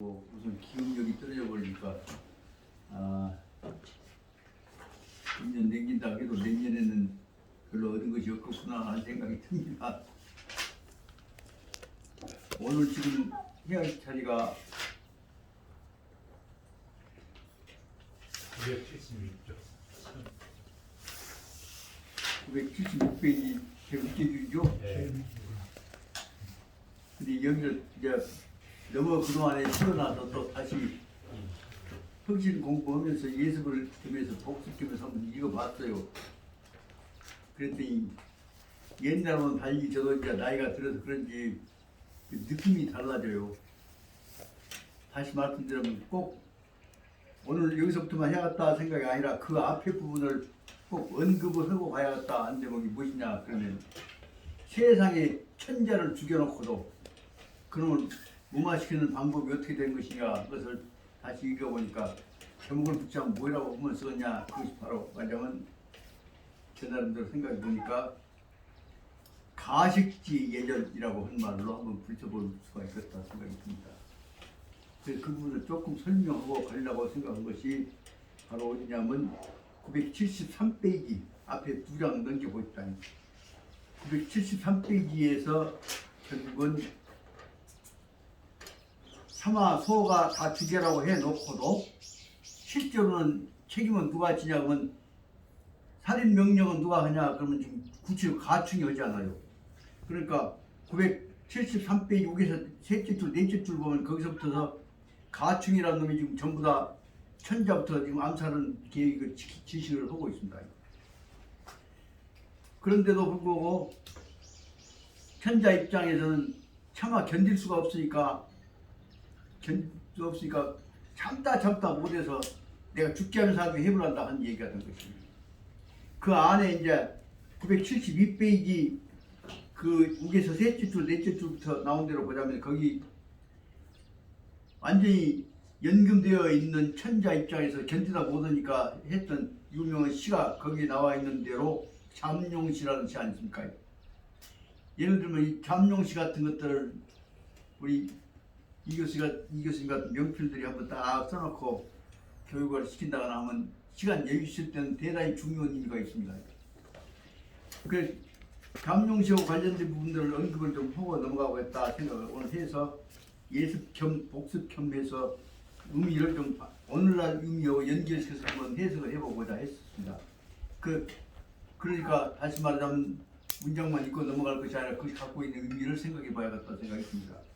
우선 기억력이 떨어져 버리니까 1년 남긴다 해도 내년에는 별로 얻은 것이 없겠구나 하는 생각이 듭니다. 오늘 지금 해야 할 자리가 976조. 976페이지 제6계주죠. 네. 근데 여기를 이제 너무 그동안에 쉬어나서 또 다시 성실 공부하면서 예습을 겸해서 복습 겸해서 한번 읽어봤어요. 그랬더니 옛날은 달리 저도 이제 나이가 들어서 그런지 느낌이 달라져요. 다시 말씀드리면 꼭 오늘 여기서부터만 해야겠다 생각이 아니라 그 앞에 부분을 꼭 언급을 하고 가야겠다. 안 되면 이게 무엇이냐 그러면 세상에 천자를 죽여놓고도 그놈을 무마시키는 방법이 어떻게 된 것이냐 그것을 다시 읽어보니까 제목을 붙이면 뭐라고 보면 쓰겠냐 그것이 바로 말하자면 제 나름대로 생각해 보니까 가식지 예절이라고 한 말로 한번 붙여볼 수가 있겠다 생각이 듭니다. 그래서 그 부분을 조금 설명하고 가려고 생각한 것이 바로 어디냐면 973페이지 앞에 2장 넘겨보십시다. 973페이지에서 결국은 사마 소가 다 주제라고 해놓고도 실제로는 책임은 누가 지냐면 살인 명령은 누가 하냐 그러면 지금 구체적으로 가충이 하지 않아요. 그러니까 973페이지 여기서 셋째 줄, 넷째 줄 보면 거기서부터서 가충이라는 놈이 지금 전부 다 천자부터 지금 암살은 계획을 지시를 하고 있습니다. 그런데도 불구하고 천자 입장에서는 차마 견딜 수가 없으니까 참다 못해서 내가 죽지 않은 사람이 해보란다 하는 얘기가 된 것입니다. 그 안에 이제 972페이지 그 우에서 셋째 줄, 넷째 줄부터 나온 대로 보자면 거기 완전히 연금되어 있는 천자 입장에서 견디다 못하니까 했던 유명한 시가 거기에 나와 있는 대로 잠룡시라는 시 아닙니까? 예를 들면 이 잠룡시 같은 것들을 우리 이 교수님 같은 명필들이 한번 딱 써놓고 교육을 시킨다거나 하면 시간 여유 있을 때는 대단히 중요한 의미가 있습니다. 그 잠룡시하고 관련된 부분들을 언급을 좀 하고 넘어가겠다 생각을 오늘 해서 예습 겸 복습 겸 해서 의미를 좀 오늘날 의미하고 연결해서 한번 해석을 해보고자 했습니다. 그러니까 다시 말하자면 문장만 읽고 넘어갈 것이 아니라 그 갖고 있는 의미를 생각해 봐야겠다 생각했습니다.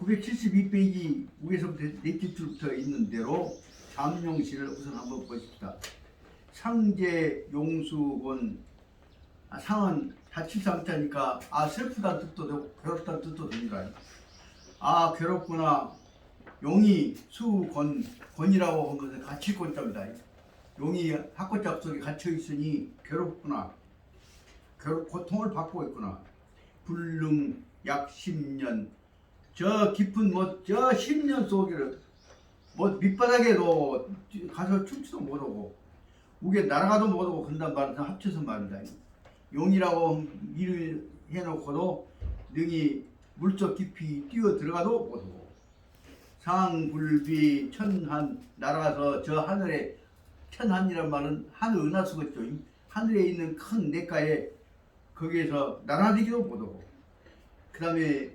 972페이지 위에서부터 넷째 줄부터 있는 대로 잠룡시를 우선 한번 보십시다. 상제 용수곤 상은 자칠상자니까 슬프다는 뜻도 되고 괴롭다는 뜻도 됩니다. 괴롭구나. 용이 수곤이라고 한 것은 갇힐곤자입니다. 용이 학고잡 속에 갇혀 있으니 괴롭구나. 고통을 받고 있구나. 불능 약 10년 저 깊은 저 10년 속에를 밑바닥에도 가서 춤추도 못하고 우게 날아가도 못하고 그런단 말은 합쳐서 말입니다. 용이라고 일을 해놓고도 능히 물속 깊이 뛰어 들어가도 못하고 상불비 천한 날아가서 저 하늘에 천한이란 말은 하늘 은하수겠죠. 하늘에 있는 큰 냇가에 거기에서 날아다니기도 못하고 그 다음에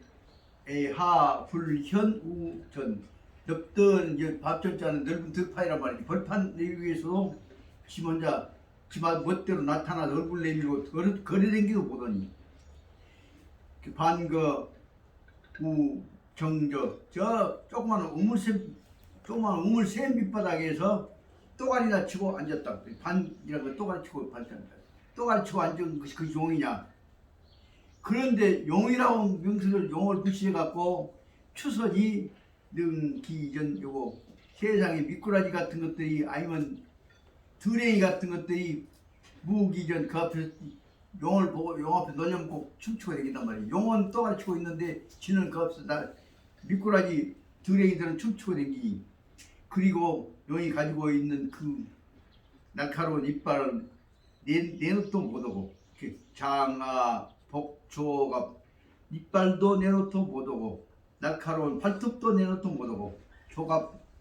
하불현 우전 넓던 밥전자는 넓은 득판이란 말이지. 벌판 위에서도 지 혼자 지 멋대로 나타나서 얼굴 내밀고 거리댕기도 못하니 반거 우정저 저 조그만 우물샘 밑바닥에서 또가리나 치고 앉았다. 반이라는 거 또가리 치고 앉았다. 또가리 치고 앉은 것이 그 용이냐. 그런데 용이라고 명칭을 용을 붙이해갖고 추선이 능기전 요거 세상에 미꾸라지 같은 것들이 아니면 드레이 같은 것들이 무기전 그 앞에서 용을 보고 용 앞에 널려먹고 춤추고 다닌단 말이에요. 용은 또 가르치고 있는데 지는 그 앞에서 미꾸라지 드레이들은 춤추고 다니니 그리고 용이 가지고 있는 그 날카로운 이빨을 내놓도 못하고 장아 복초가 이빨도 내놓도 못하고 날카로운 발톱도 내놓도 못하고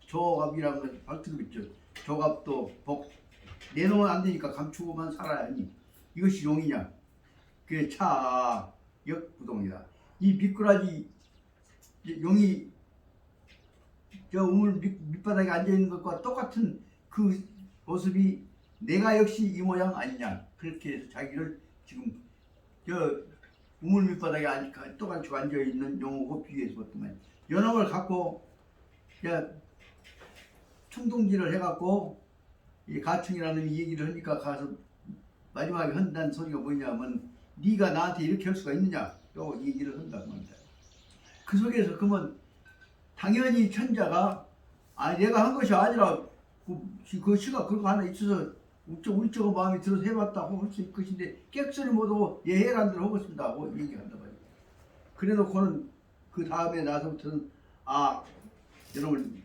조갑이라는 건 발톱 있죠. 조갑도 내놓으면 안 되니까 감추고만 살아야 하니 이것이 용이냐? 그게 역부동이다. 이 미꾸라지 용이 저 우물 밑바닥에 앉아 있는 것과 똑같은 그 모습이 내가 역시 이 모양 아니냐? 그렇게 해서 자기를 지금 저 우물 밑바닥에 똑같이 앉아 있는 용하고 비교해서 보더만 연합을 갖고 충동질을 해갖고 이 가충이라는 이 얘기를 하니까 가서 마지막에 한다는 소리가 뭐냐면 네가 나한테 이렇게 할 수가 있느냐? 또 얘기를 한다고 합니다. 그 속에서 그러면 당연히 천자가 내가 한 것이 아니라 그 시가 그런 거 하나 있어서 우리쪽은 마음이 들어서 해봤다고 할 수 있을 것인데 객소리 못하고 해란대로 하고 있습니다 하고 얘기한단 말이에요. 그래놓고는 그 다음에 나서부터는 여러분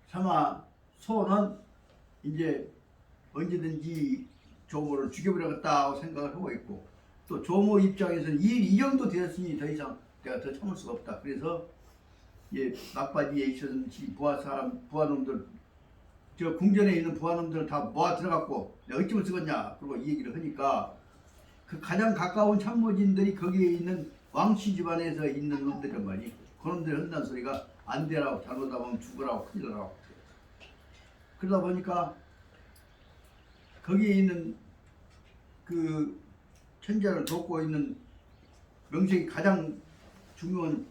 사마 소는 이제 언제든지 조모를 죽여버리겠다고 생각을 하고 있고 또 조모 입장에서는 이 정도 되었으니 더 이상 내가 더 참을 수가 없다. 그래서 막바지에 있어서는 부하놈들 저 궁전에 있는 부하놈들을 다 모아 들어갔고 내가 어찌면 쓰겠냐 그리고 이 얘기를 하니까 그 가장 가까운 참모진들이 거기에 있는 왕씨 집안에서 있는 놈들이란 말이에요. 그놈들 한다는 소리가 안 되라고 잘못하면 죽으라고 큰일 나라고 그러다 보니까 거기에 있는 그 천자를 돕고 있는 명색이 가장 중요한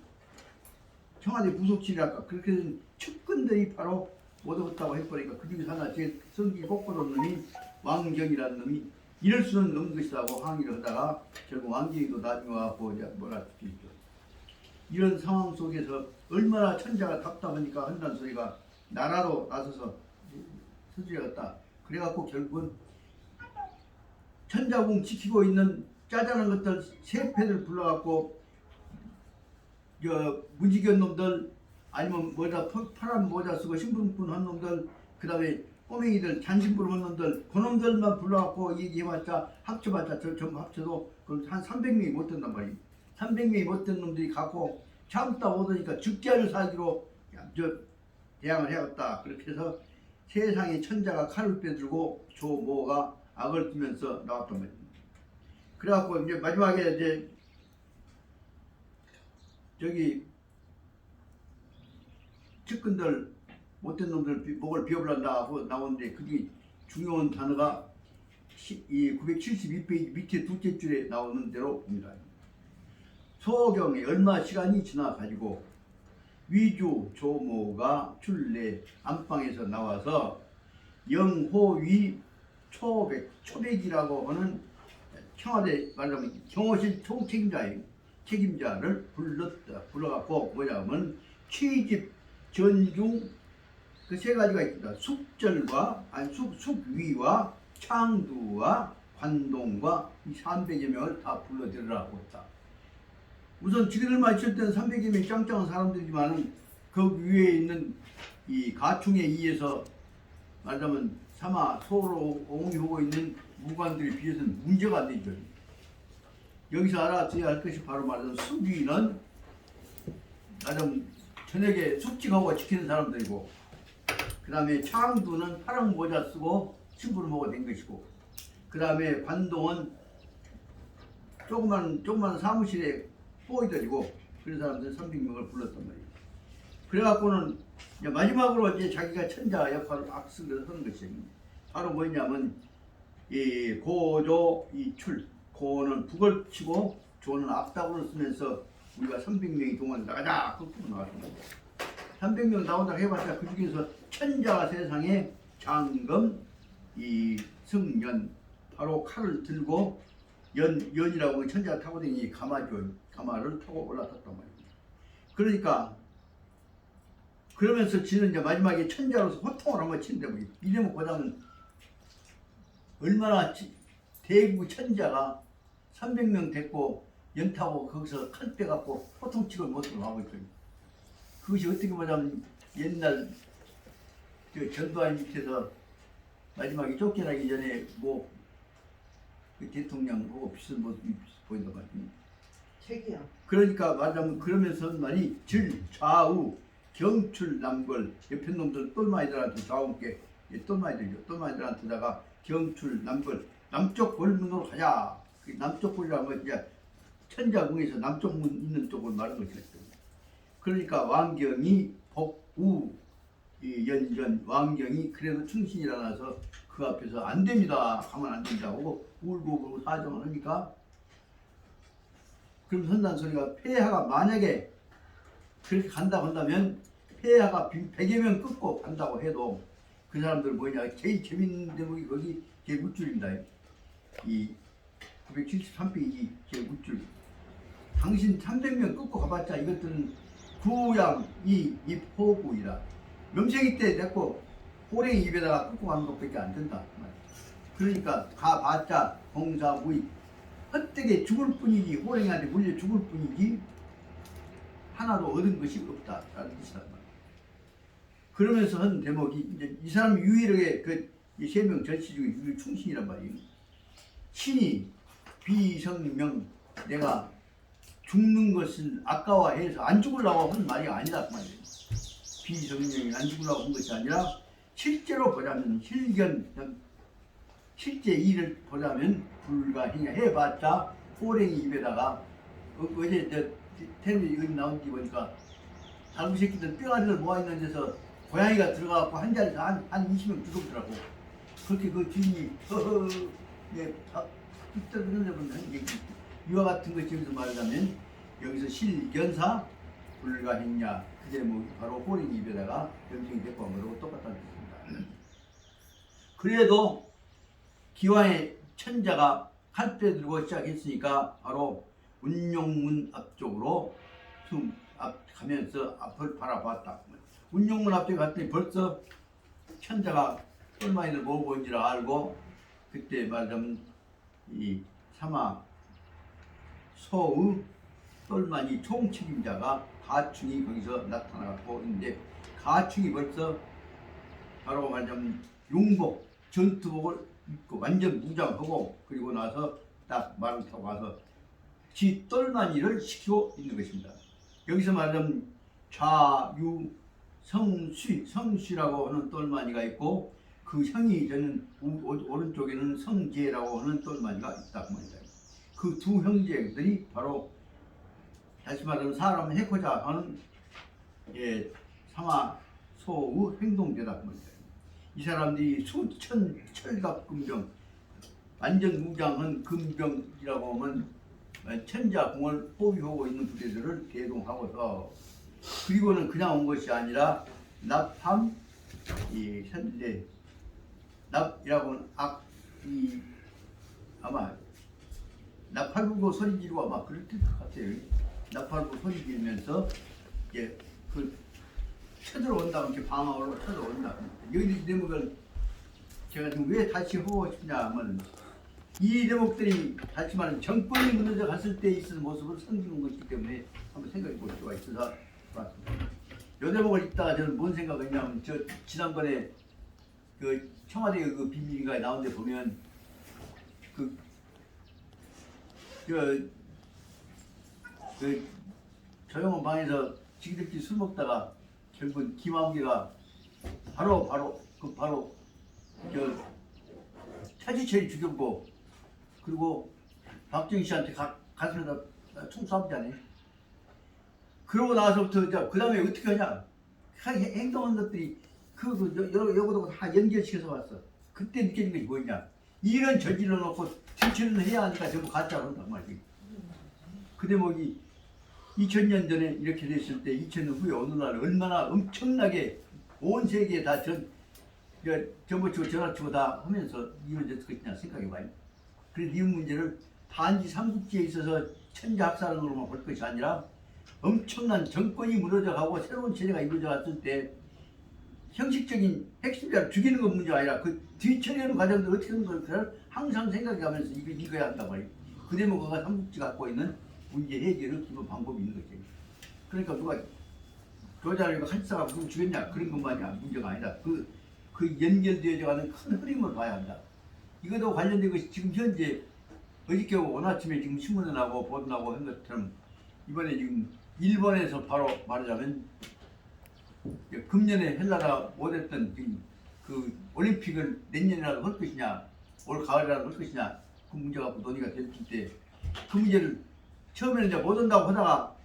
청와대 부속실이랄까 그렇게 된 측근들이 바로 못 얻었다고 해버리니까 그 중에서 하나 제일 성질이 꼿꼿한 놈이 왕경이라는 놈이 이럴 수는 없는 것이라고 항의를 하다가 결국 왕경이도 나중에 와서 뭐라 죽겠죠. 이런 상황 속에서 얼마나 천자가 답답하니까 한다는 소리가 나라로 나서서 서주려갔다. 그래갖고 결국은 천자궁 지키고 있는 짜잘한 것들 세 패를 불러갖고 무지견 놈들 아니면 파란 모자 쓰고 신분분 한 놈들 그 다음에 꼬맹이들 잔신부름 한 놈들 그놈들만 불러갖고 얘기해봤자 합쳐봤자 전부 합쳐도 한 300명이 못 된단 말이에요. 300명이 못 된 놈들이 갖고 참다 못하니까 죽지않을 살기로 대항을 해왔다. 그렇게 해서 세상에 천자가 칼을 빼들고 조모가 악을 두면서 나왔단 말이에요. 그래갖고 이제 마지막에 측근들 못된 놈들 목을 비워버린다 하고 나오는데 그중에 중요한 단어가 이 972페이지 밑에 둘째 줄에 나오는 대로 봅니다. 소경에 얼마 시간이 지나가지고 위주 조모가 출래 안방에서 나와서 영호위 초백이라고 하는 청와대 말하면 경호실 책임자를 불러갖고 뭐냐면 취집 전중 그 세 가지가 있습니다. 숙위와 창두와 관동과 이 300여 명을 다 불러들으라고 했다. 우선 지그들만 있을 때는 300여 명이 짱짱한 사람들이지만 그 위에 있는 이 가충에 의해서 말하자면 소로 옹이하고 있는 무관들에 비해서는 문제가 안 되죠. 여기서 알아둬야 할 것이 바로 말하자면 숙위는 말하자면 저녁에 숙직하고 지키는 사람들이고 그 다음에 창두는 파랑 모자 쓰고 심부름하고 된 것이고 그 다음에 관동은 조그만 사무실에 보이들이고 그런 사람들 300명을 불렀단 말이에요. 그래갖고는 이제 마지막으로 이제 자기가 천자 역할을 악수를 하는 것이에요. 바로 뭐냐면 이 고조 이출 고는 북을 치고 조는 앞다구를 쓰면서 우리가 300명이 동안 나가자 그렇게 나왔습니다. 300명 나온다고 해봤자 그 중에서 천자가 세상에 장금 이 승연 바로 칼을 들고 연이라고 천자가 타고 다니니 가마를 타고 올라탔단 말이에요. 그러니까 그러면서 지는 이제 마지막에 천자로서 호통을 한번 치는데 뭐 이래면 보자면 얼마나 대구 천자가 300명 됐고 연타고 거기서 칼 빼갖고 호통치고 못으로 하고 있거든요. 그것이 어떻게 보자면 옛날 전두환 밑에서 마지막에 쫓겨나기 전에 그 대통령하고 비슷한 모습이 보인단 말이에요. 책이요. 그러니까 말하자면 그러면서 말이 질 좌우 경출 남걸 옆에 놈들 똘마이들한테 좌우께 똘마이들이죠. 똘마이들한테다가 경출 남걸 남쪽 골문으로 가자. 그 남쪽 골이라면 이제 천자궁에서 남쪽 문 있는 쪽을 말하는 것이었죠. 그러니까 왕경이 복우 연전 왕경이 그래도 충신이라서 그 앞에서 안 됩니다. 가면 안 된다고 울고 사정을 하니까 그럼 선단 소리가 폐하가 만약에 그렇게 간다고 한다면 폐하가 100여 명 끊고 간다고 해도 그 사람들 뭐냐 제일 재밌는 대목이 거기 제 묻줄입니다. 이 973페이지 제 묻줄 당신 300명 끊고 가봤자 이것들은 구양 이 포구이라 명색이 때 됐고 호랭이 입에다가 끊고 가는 것밖에 안 된다. 그러니까 가봤자 공사무의 헛되게 죽을 뿐이지 호랭이한테 물려 죽을 뿐이지 하나도 얻은 것이 없다 라는 뜻이란 말이야. 그러면서 한 대목이 이제 이 사람 유일하게 그 세 명 절시 중에 유일 충신이란 말이에요. 신이 비성명 내가 죽는 것은 아까워해서 안 죽으려고 한 말이 아니다 그 말이에요. 비성명이 안 죽으려고 한 것이 아니라 실제로 보자면 실제 일을 보자면 불가행해 해봤자 호랭이 입에다가 어제 텔레비전 나온 데 보니까 달구 새끼들 뼈아리를 모아있는 데서 고양이가 들어가고 한 자리에서 한 20명 죽었더라고. 그렇게 그 주인이 이와 같은 것 중에서 말하자면 여기서 실견사 불가행냐 그게 뭐 바로 호랭이 입에다가 염증이 됐고 한 거하고 똑같다는 뜻입니다. 그래도 기왕에 천자가 칼빼 들고 시작했으니까 바로 운용문 앞쪽으로 가면서 앞을 바라봤다. 운용문 앞에 갔더니 벌써 천자가 똘마이를 모으고 있는 줄 알고 그때 말하자면 이 사마 소의 똘마니 총책임자가 가충이 거기서 나타나고 있는데 가충이 벌써 바로 말하자면 용복 전투복을 입고 완전 무장하고 그리고 나서 딱 말을 타고 가서 지 똘마니를 시키고 있는 것입니다. 여기서 말하자면 좌유 성씨라고 하는 똘마니가 있고 그 형이 되는 오른쪽에는 성제라고 하는 똘마니가 있다 그 말이다. 그 두 형제들이 바로 다시 말하면 사람을 해코자 하는 사마소의 행동제다 그 말이다. 이 사람들이 수천 철갑 금병 완전 무장한 금병이라고 하면 천자궁을 포위하고 있는 부대들을 대동하고서 그리고는 그냥 온 것이 아니라 납함 이 현재 납이라고 하는 아마 나팔불고 소리 지르고 아마 그럴 것 같아요. 나팔불고 소리 지르면서 이제 그 쳐들어온다 이렇게 방어로 쳐들어온다. 여기 대목을 제가 지금 왜 다시 하고 싶냐 하면 이 대목들이 다시 말하면 정권이 무너져 갔을 때 있는 모습을 섬기는 것이기 때문에 한번 생각해 볼 수가 있어서 봤습니다. 이 대목을 읽다가 저는 뭔 생각을 했냐면 저 지난번에 그 청와대 그 비밀인가에 나온 데 보면 그 조용한 방에서 지기들끼리 술 먹다가 결국 김아무개가 바로 저 차지철이 죽였고 그리고 박정희 씨한테 가슴에다 총 쏴봤잖아요. 그러고 나서부터 그 다음에 어떻게 하냐 행동한 것들이 요거도 다 연결시켜서 왔어. 그때 느끼는 것이 뭐냐 일은 저질러 놓고 실천은 해야 하니까 전부 가짜로 한단 말이지. 그 대목이 2000년 전에 이렇게 됐을 때 2000년 후에 어느 날 얼마나 엄청나게 온 세계에 다 전부치고 전화치고 다 하면서 이루어졌을 것이냐 생각해봐요. 그래서 이 문제를 단지 삼국지에 있어서 천자학살론으로만 볼 것이 아니라 엄청난 정권이 무너져가고 새로운 체제가 이루어져 갔을 때 형식적인 핵심자를 죽이는 건 문제가 아니라 그 뒤처리하는 과정도 어떻게 하는 걸까를 항상 생각하면서 읽어야 한단 말이에요. 그 대목가 삼국지 갖고 있는 문제 해결의 기본 방법이 있는 거죠. 그러니까 누가 조자를 한사가 누구 죽였냐 그런 것만이 문제가 아니라 그 연결되어져 가는 큰 흐름을 봐야 한다. 이것도 관련된 것이 지금 현재 어저께 오늘 아침에 지금 신문에 나고 보도 나고 한 것처럼 이번에 지금 일본에서 바로 말하자면 금년에 헬라가 못했던 지금 그 올림픽을 내년이라도 할 것이냐 올 가을이라도 할 것이냐 그 문제 갖고 논의가 될 때 그 문제를 처음에는 이제 못 한다고 하다가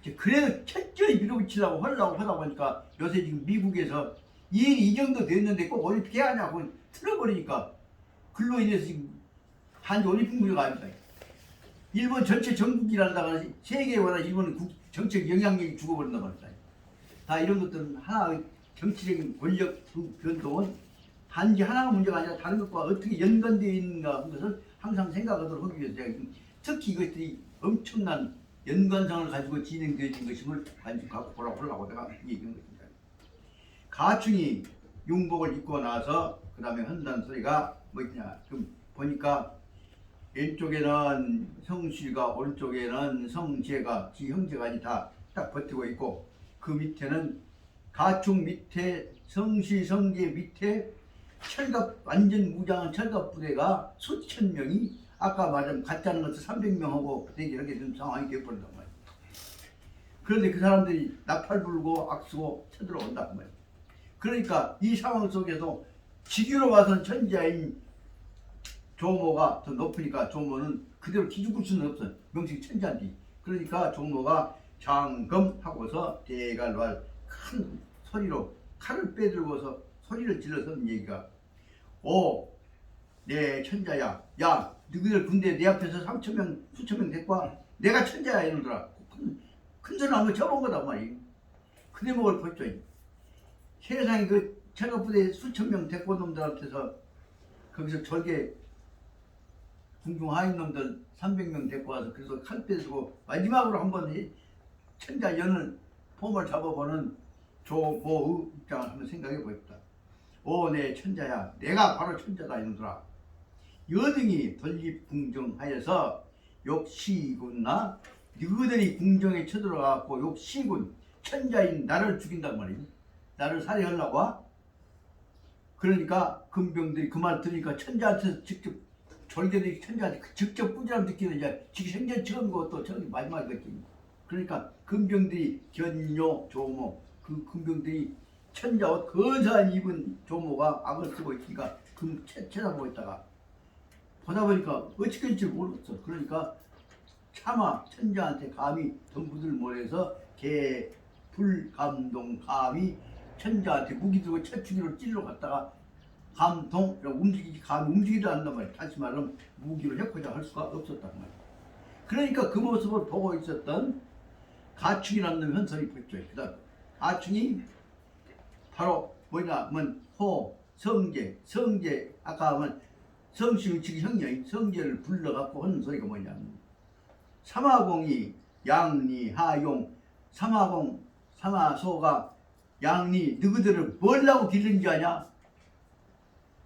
이제 그래도 철저히 밀어붙이려고 하려고 하다 보니까 요새 지금 미국에서 일이 이 정도 됐는데 꼭 올림픽 해야 하냐고 틀어버리니까 그로 인해서 지금 단지 올림픽 문제가 아닙니다. 일본 전체 전국이란다가 세계에 워낙 일본은 정책 영향력이 죽어버린단 말이다. 다 이런 것들은 하나의 정치적인 권력 변동은 단지 하나가 문제가 아니라 다른 것과 어떻게 연관되어 있는가 하는 것을 항상 생각하도록 하기 위해서 제가 특히 이것들이 엄청난 연관성을 가지고 진행되어진 것임을 갖고 보라고 내가 얘기한 것입니다. 가충이 융복을 입고 나서 그 다음에 한다는 소리가 뭐냐 그럼 보니까 왼쪽에는 성실과 오른쪽에는 성재가 지 형제간이 다 딱 버티고 있고 그 밑에는 가축 밑에 성실 성재 밑에 철갑 완전 무장한 철갑 부대가 수천 명이 아까 말한 가짜는 것도 300명하고 대결하게 된 상황이 되어버린단 말이에요. 그런데 그 사람들이 나팔 불고 악수고 쳐들어온단 말이에요. 그러니까 이 상황 속에서 지기로 와선 천자인 조모가 더 높으니까 조모는 그대로 기죽을 수는 없어요. 명식 천자인데. 그러니까 조모가 장검하고서 대갈왈 큰 소리로 칼을 빼들고서 소리를 질러서 얘기가 오, 내 천자야. 야, 너희들 군대 내 앞에서 3,000명, 수천 명 데리고 와. 내가 천자야 이놈들아. 큰 소리 한번 쳐본 거다 말이에요. 그 대목을 보죠. 세상에 그 철갑부대 수천 명 데리고 온 놈들한테서 거기서 절개 궁중 하인 놈들 300명 데리고 와서 그래서 칼 빼들고 마지막으로 한번 천자 연을 폼을 잡아보는 조모의 입장을 한번 생각해 보겠다. 오, 내 천자야. 내가 바로 천자다 이놈들아. 여등이 돌립궁정하여서 욕시군나 너희들이 궁정에 쳐들어가고 욕시군 천자인 나를 죽인단 말이니 나를 살해하려고 와? 그러니까 금병들이 그 말 들으니까 천자한테 직접 졸개들이 천자한테 직접 꾸지람 듣기는 이제 지금 생전 처음이고 또 저기 마지막이겠지. 그러니까 금병들이 견요 조모 그 금병들이 천자 옷 근사한 입은 조모가 악을 쓰고 있으니까 쳐다보고 있다가 보다 보니까 어찌 될지 모르겠어. 그러니까 차마 천자한테 감히 덤부들 몰에서 개 불감동 감히 천자한테 무기 들고 채축이로 찔러 갔다가 감동 감히 움직이지도 않는단 말이야. 다시 말하면 무기로 해코자 할 수가 없었단 말이야. 그러니까 그 모습을 보고 있었던 가충이라는 놈이 현설이 보였죠. 그다음 가충이 바로 뭐냐면 호 성재 아까 하면 성씨의 즉 형녀인 성재를 불러갖고 하는 소리가 뭐냐면 삼화공이 양리 하용 삼화공 삼화소가 양리 너희들을 뭘라고 기른지 아냐?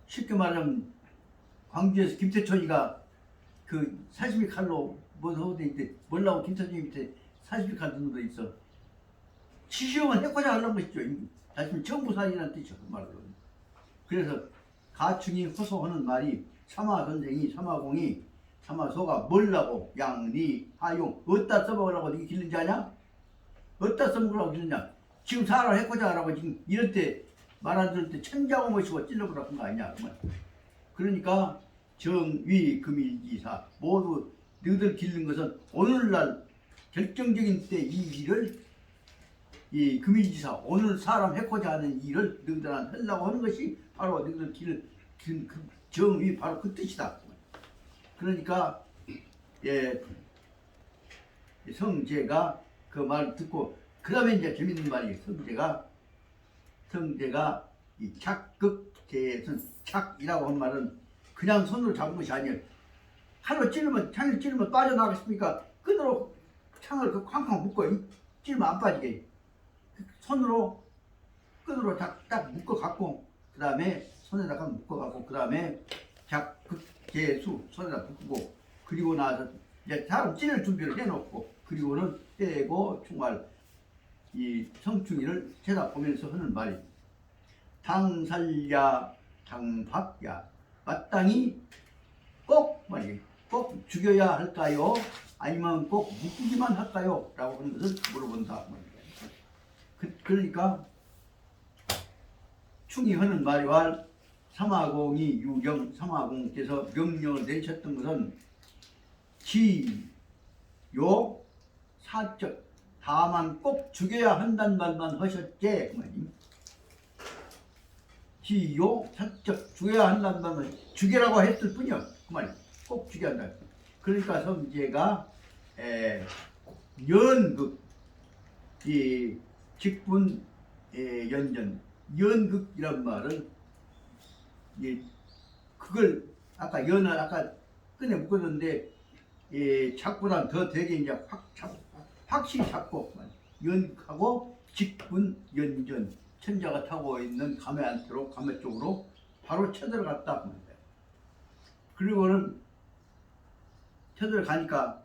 쉽게 말하면 광주에서 김태천이가 그 40일 칼로 뭐 서울대 있대 뭘라고 김태천이 밑에 40일 칼 넣는 거 있어. 치시험은 해코자 하려는 것이죠. 다시 정부살인이라는 뜻이죠. 그 말로. 그래서 가충이 호소하는 말이 삼화선생이 삼화공이 삼화소가 뭘라고 양리 하용 어디다 써먹으라고 네게 길른지 아냐? 어디다 써먹으라고 길르냐? 지금 사람 해코자 하라고 지금 이럴 때 말 안 들을 때 천자고 모시고 찔러보라고 한 거 아니냐? 그러니까 정위 금일지사 모두 너희들 길른 것은 오늘날 결정적인 때 이 일을 이 금일지사 오늘 사람 해코자 하는 일을 너희들한테 하려고 하는 것이 바로 너희들 기른 그 정위 바로 그 뜻이다. 그러니까 성재가 그 말 듣고 그 다음에 이제 재밌는 말이 성재가 이 착극제선 착이라고 한 말은 그냥 손으로 잡은 것이 아니에요. 칼로 창을 찌르면 빠져나가겠습니까? 끈으로 창을 쾅쾅 묶어 찌르면 안 빠지게 손으로 끈으로 딱 묶어 갖고 그 다음에 손에다가 묶어 갖고 그 다음에 작극제수 손에다 묶고 그리고 나서 이제 다음 찌를 준비를 해놓고 그리고는 떼고 총알 이 성충이를 쳐다보면서 하는 말이 당살야 당박야 마땅히 꼭 말이에요. 꼭 죽여야 할까요? 아니면 꼭 묶기만 할까요? 라고 하는 것을 물어본다. 그러니까 충이 하는 말이와 삼화공이 유경 삼화공께서 명령을 내리셨던 것은 지요 사적 다만 꼭 죽여야 한다는 말만 하셨지. 지요 사적 죽여야 한다는 말만 죽여라고 했을 뿐이요. 그 말이 꼭 죽여야 한다. 그러니까 성제가 연극 이 직분 연전 연극이란 말은 그걸 아까 연을 아까 끈에 묶었는데 잡보다 더 되게 이제 확실히 잡고 연하고 직분 연전 천자가 타고 있는 감해한테로 감해 쪽으로 바로 쳐들어갔다. 그리고는 쳐들어가니까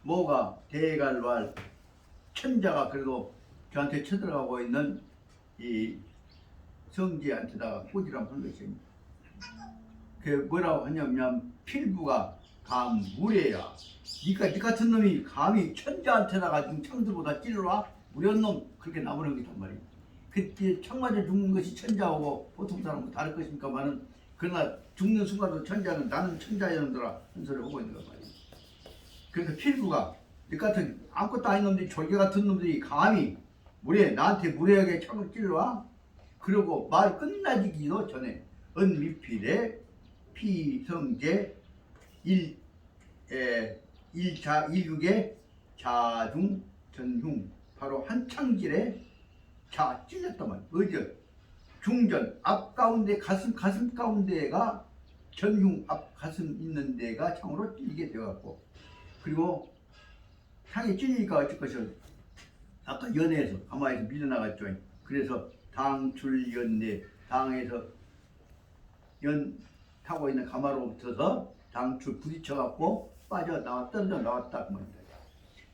뭐가 대갈왈 천자가 그래도 저한테 쳐들어가고 있는 이 성지한테다가 꼬지람 한 것이 그 뭐라고 하냐면 필부가 감무례야. 니 같은 놈이 감히 천자한테다가 지금 창들보다 찔러와? 우리 놈 그렇게 나무는 거단 말이야. 그때 청 맞아 죽는 것이 천자하고 보통 사람은 다를 것입니까만은 그러나 죽는 순간도 천자는 나는 천자였느라 한 소리 하고 있는 거 말이야. 그래서 필부가 니 같은 아무것도 아닌 놈들이 졸개 같은 놈들이 감히 나한테 무례하게 창을 찔러와? 그러고 말 끝나지기도 전에 은미필에 피성제 일육의 자중 전흉 바로 한창질에 자 찔렸다만 어디요? 중전 앞 가운데 가슴 가운데가 전흉 앞 가슴 있는 데가 창으로 찔리게 되어갖고 그리고 창에 찔리니까 어쩔 것이요? 아까 연에서 가마에서 밀려나갔죠. 그래서 당출연내 당에서 연 타고 있는 가마로부터서 당출 부딪혀갖고 빠져나와 떨어져 나왔다 그 말입니다.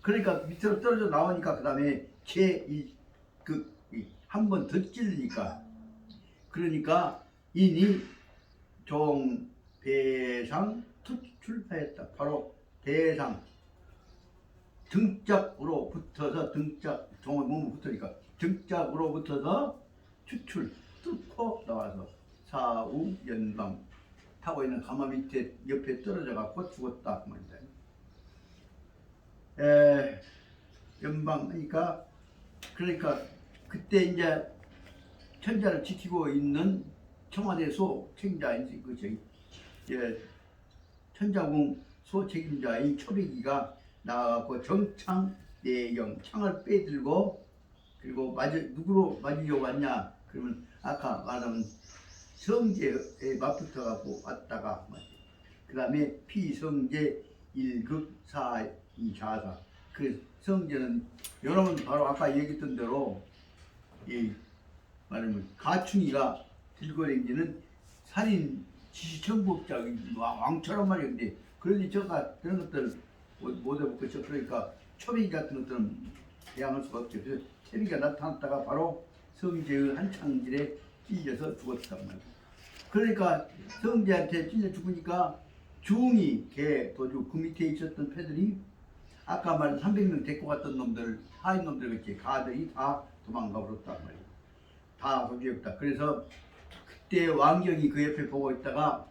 그러니까 밑으로 떨어져 나오니까 그 다음에 한 번 더 찔리니까 그러니까 인이 종배상 투출하였다. 바로 배상 등짝으로 붙어서 등짝 종의 몸에 붙으니까 등짝으로 붙어서 추출 뚫고 나와서 사우 연방 타고 있는 가마 밑에 옆에 떨어져 갖고 죽었다 그 말입니다. 연방하니까 그러니까 그때 이제 천자를 지키고 있는 청와대 소 책임자인 그 천자궁 소 책임자인 초비기가 나가고 정창 내영 창을 빼들고 그리고 누구로 맞으려고 왔냐 그러면 아까 말하면 성제에 맞붙어 갖고 왔다가 그 다음에 피성제 1극 4 2 자사 그 성제는 여러분 바로 아까 얘기했던 대로 이 말하면 가충이가 들고 다니는 살인 지시청국자 왕처럼 말이야. 근데 그런데 저가 그런 것들 못 해먹겠죠. 그러니까 초비 같은 것들은 대항할 수가 없죠. 그래서 초비가 나타났다가 바로 성제의 한창질에 찔려서 죽었단 말이야. 그러니까 성제한테 찔려 죽으니까 중이 개 도주 그 밑에 있었던 패들이 아까 말한 300명 데리고 갔던 놈들 하인 놈들 같이 가들이 다 도망가 버렸단 말이야. 다 도주였다. 그래서 그때 왕경이 그 옆에 보고 있다가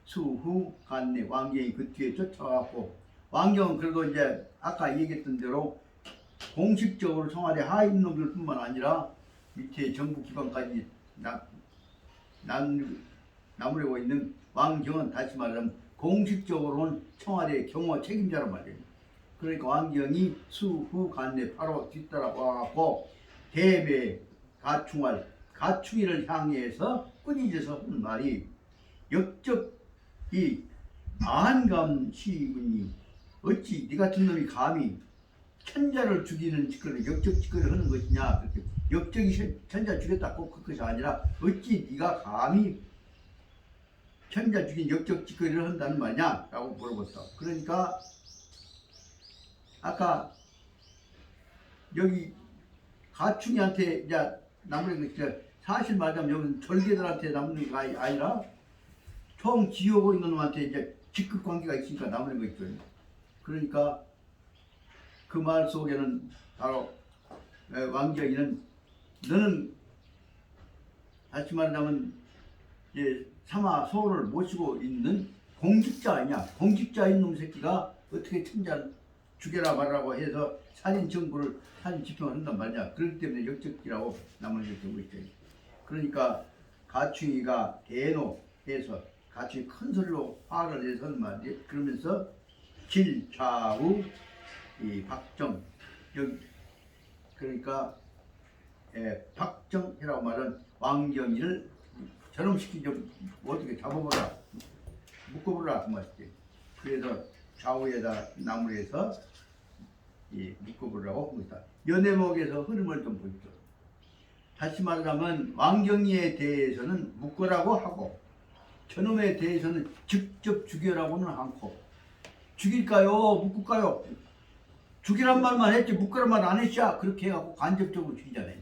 수후 간내 왕경이 그 뒤에 쫓아가고 왕경은 그래도 이제 아까 얘기했던 대로 공식적으로 청와대 하인 놈들 뿐만 아니라 밑에 정부 기관까지 나무려고 있는 왕경은 다시 말하면 공식적으로는 청와대 경호 책임자란 말이에요. 그러니까 왕경이 수후 간내 바로 뒤따라 와갖고 대배 가충이를 향해서 꾸짖어서 하는 말이 역적이 안감시군이 어찌 네 같은 놈이 감히 천자를 죽이는 짓거리 역적 짓거리를 하는 것이냐. 그렇게 역적이 천자 죽였다 꼭 그것이 아니라 어찌 네가 감히 천자 죽인 역적 짓거리를 한다는 말이냐 라고 물어봤다. 그러니까 아까 여기 가충이한테 이제 남는 게 사실 말하자면 여기는 절개들한테 남는 게 아니라 총 지어고 있는 놈한테 이제 직급 관계가 있으니까 남는 거 있죠. 그러니까 그 말 속에는 바로 왕경이는 너는 다시 말하자면 이제 사마소를 모시고 있는 공직자 아니야. 공직자인 놈 새끼가 어떻게 천자를 죽여라 말라고 해서 살인 정보를 살인 집행을 한단 말이야. 그렇기 때문에 역적기라고 남을 되고 있죠. 그러니까 가충이가 대노해서 가충이 큰 소리로 화를 내서 말이야. 그러면서 질, 좌우, 이 박정, 여기 그러니까 박정이라고 말은 왕경이를 저놈시키 좀 어떻게 잡아보라, 묶어보라 그 말이지. 그래서 좌우에다 나무를 해서 묶어보라고 합니다. 연해목에서 흐름을 좀 보죠. 다시 말하자면 왕경이에 대해서는 묶으라고 하고 저놈에 대해서는 직접 죽여라고는 않고, 죽일까요? 묶을까요? 죽이란 말만 했지 묶으란 말 안 했죠. 그렇게 해갖고 간접적으로 죽이잖아요.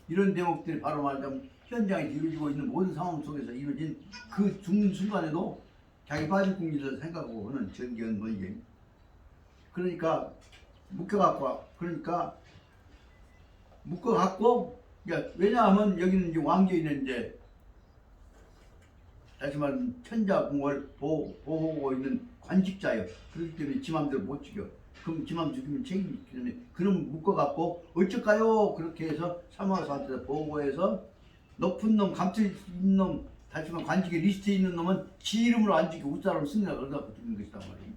이런 대목들이 바로 말하자면 현장에 이루어지고 있는 모든 상황 속에서 이루어진 그 죽는 순간에도 자기 빠질 궁리를 생각하고 하는 전기현 뭐이게. 그러니까 묶어갖고, 그러니까 묶어갖고, 왜냐하면 여기는 이제 왕경이는 이제 다시 말하면 천자궁을 보호하고 있는 관직자예요. 그렇기 때문에 지 맘대로 못 죽여. 그럼 지 맘 죽이면 책임이 있기 때문에 그럼 묶어갖고 어쩔까요? 그렇게 해서 사마사한테 보고해서 높은 놈, 감투 있는 놈, 다시 말하면 관직의 리스트에 있는 놈은 지 이름으로 안 죽이고 웃사람 쓰느라 그러다 죽는 것이단 말이에요.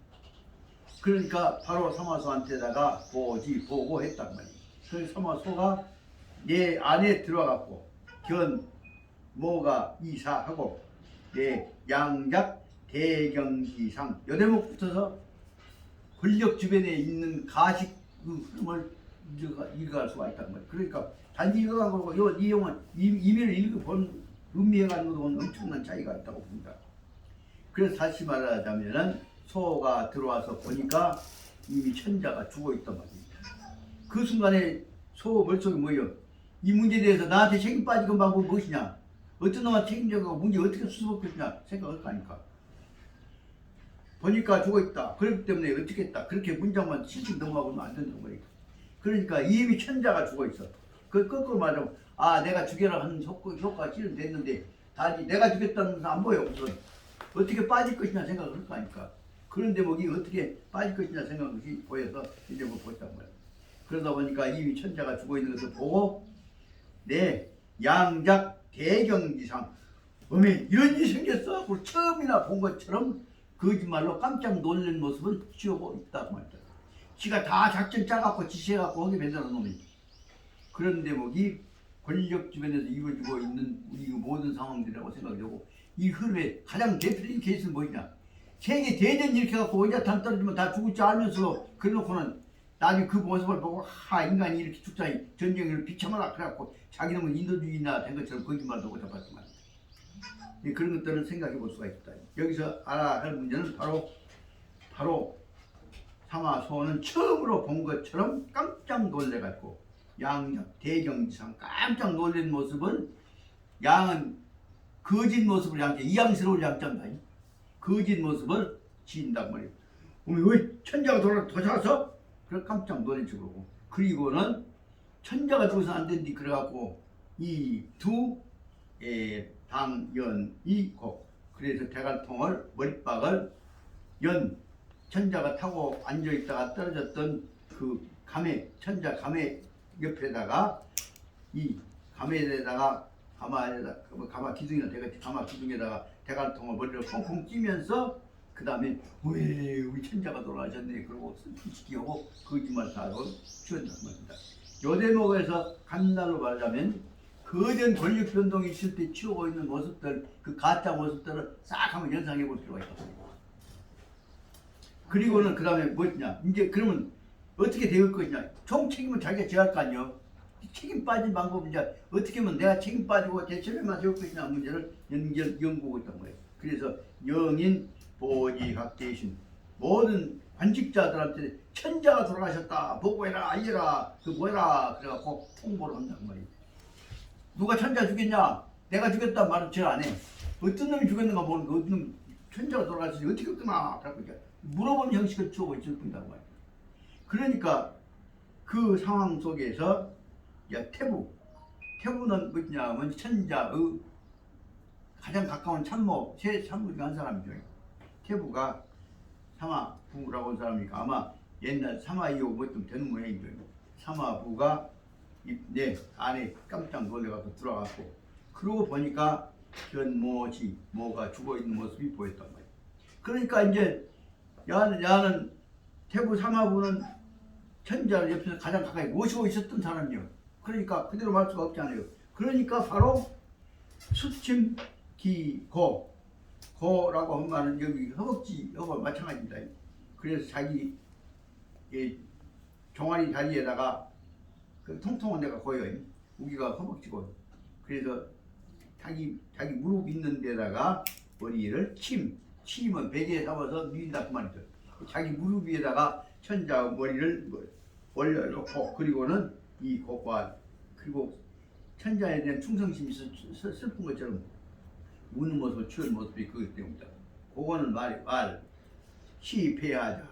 그러니까 바로 사마소한테다가 보고했단 말이에요. 그래서 사마소가 내 안에 들어갔고 견모가 이사하고 내 양작 대경기상 여대목 붙어서 권력 주변에 있는 가식 그 흐름을 읽어갈 수가 있단 말이에요. 그러니까 단지 읽어간 거고 이 용은 이면을 읽어본 의미해가는 것도 엄청난 차이가 있다고 봅니다. 그래서 다시 말하자면은 소가 들어와서 보니까 이미 천자가 죽어 있단 말입니다. 그 순간에 소 머릿속에 뭐예요? 이 문제에 대해서 나한테 책임 빠지는 방법이 무엇이냐? 어떤 놈한테 책임져가고 문제 어떻게 수습할 것이냐 생각할 거 아닙니까? 보니까 죽어 있다. 그렇기 때문에 어떻게 했다. 그렇게 문장만 실직 넘어가면 안 된다는 거예요. 그러니까 이미 천자가 죽어 있어. 그 거꾸로 말하면 내가 죽여라 하는 효과가 실현됐는데 단지 내가 죽였다는 것은 안 보여. 우선 어떻게 빠질 것이냐 생각을 할 거 아닙니까? 그런 대목이 어떻게 빠질 것이냐 생각이 보여서 이제 뭐 보였단 말이에요. 그러다 보니까 이미 천자가 죽어 있는 것을 보고 내 양작 대경기상 어메 이런 일이 생겼어? 그걸 처음이나 본 것처럼 거짓말로 깜짝 놀란 모습을 취하고 있다고 말이죠. 지가 다 작전 짜갖고 지시해갖고 하게 만드는 놈이. 그런 대목이 권력 주변에서 이루어지고 있는 우리 모든 상황들이라고 생각되고, 이 흐름의 가장 대표적인 케이스는 뭐냐? 세계 대전 이렇게 해갖고 원자탄 떨어지면 다 죽을 줄 알면서 그래놓고는 나중에 그 모습을 보고 인간이 이렇게 죽자니 전쟁을 비참하라 그래갖고 자기놈은 인도주의나 된 것처럼 거짓말도 하고 잡았지만 그런 것들을 생각해 볼 수가 있다. 여기서 알아야 할 문제는 바로 사마소는 처음으로 본 것처럼 깜짝 놀래갖고 양력 대경지상 깜짝 놀란 모습을 양은 거짓 모습을 양자 이양스러운 양자입니다. 거짓 모습을 지인단 말이에요. 왜 천자가 돌아서 그래 깜짝 놀랄지 그러고, 그리고는 천자가 죽어서 안 된디 그래갖고 이 두 당연이 고 그래서 대갈통을 머리박을 천자가 타고 앉아있다가 떨어졌던 그 천자 감에 옆에다가 이 감에다가 가마 기둥이나 가마 기둥에다가 대갈통을 머리를 콩콩 끼면서 그 다음에 왜 우리 천자가 돌아가셨네 그러고 슬피시키고 거짓말 다 하고 추천단 말입니다. 요 대목에서 간단로 말하자면 거대한 권력 변동이 있을 때 치우고 있는 모습들, 그 가짜 모습들을 싹 한번 연상해 볼 필요가 있거든요. 그리고는 그 다음에 뭐냐, 이제 그러면 어떻게 될 것이냐, 총 책임은 자기가 져야 할 거 아니에요. 책임 빠진 방법은 이제 어떻게 하면 내가 책임 빠지고 대처를만 세울 것이냐 문제를 연구하고 있단 말이에요. 그래서 영인 보지각 대신 모든 관직자들한테 천자가 돌아가셨다 보고해라 알려라 그 뭐해라 그래갖고 통보를 한단 말이에요. 누가 천자 죽였냐? 내가 죽였단 말은 절 안 해. 어떤 놈이 죽였는가 모르는 거, 어떤 놈 천자가 돌아가셨지 어떻게 끊나? 그래갖고 물어보는 형식을 주고 있을 뿐이란 말이에요. 그러니까 그 상황 속에서 야 태부는 뭐냐면 천자의 가장 가까운 참모 세 참모 중 한 사람이죠. 태부가 사마부라고 한 사람이니까 아마 옛날 사마이오 뭐좀 되는 모양이죠. 사마부가 내 안에 깜짝 놀래갖고 들어갔고 그러고 보니까 견모지 모가 죽어있는 모습이 보였단 말이야. 그러니까 이제 야는 태부 사마부는 천자를 옆에서 가장 가까이 모시고 있었던 사람이요. 그러니까 그대로 말 수가 없잖아요. 그러니까 바로 수침기고 고라고 한 말은 여기 허벅지 하고 마찬가지입니다. 그래서 자기 종아리 다리에다가 그 통통한 데가 고요. 우기가 허벅지고 그래서 자기 무릎 있는 데다가 머리를 침은 베개에 잡아서 누인다 그 말이죠. 자기 무릎 위에다가 천자 머리를 올려놓고 그리고는 이 고관 그리고 천자에 대한 충성심이 슬픈 것처럼 우는 모습, 추운 모습이 그것 때문이다. 그거는 시폐하자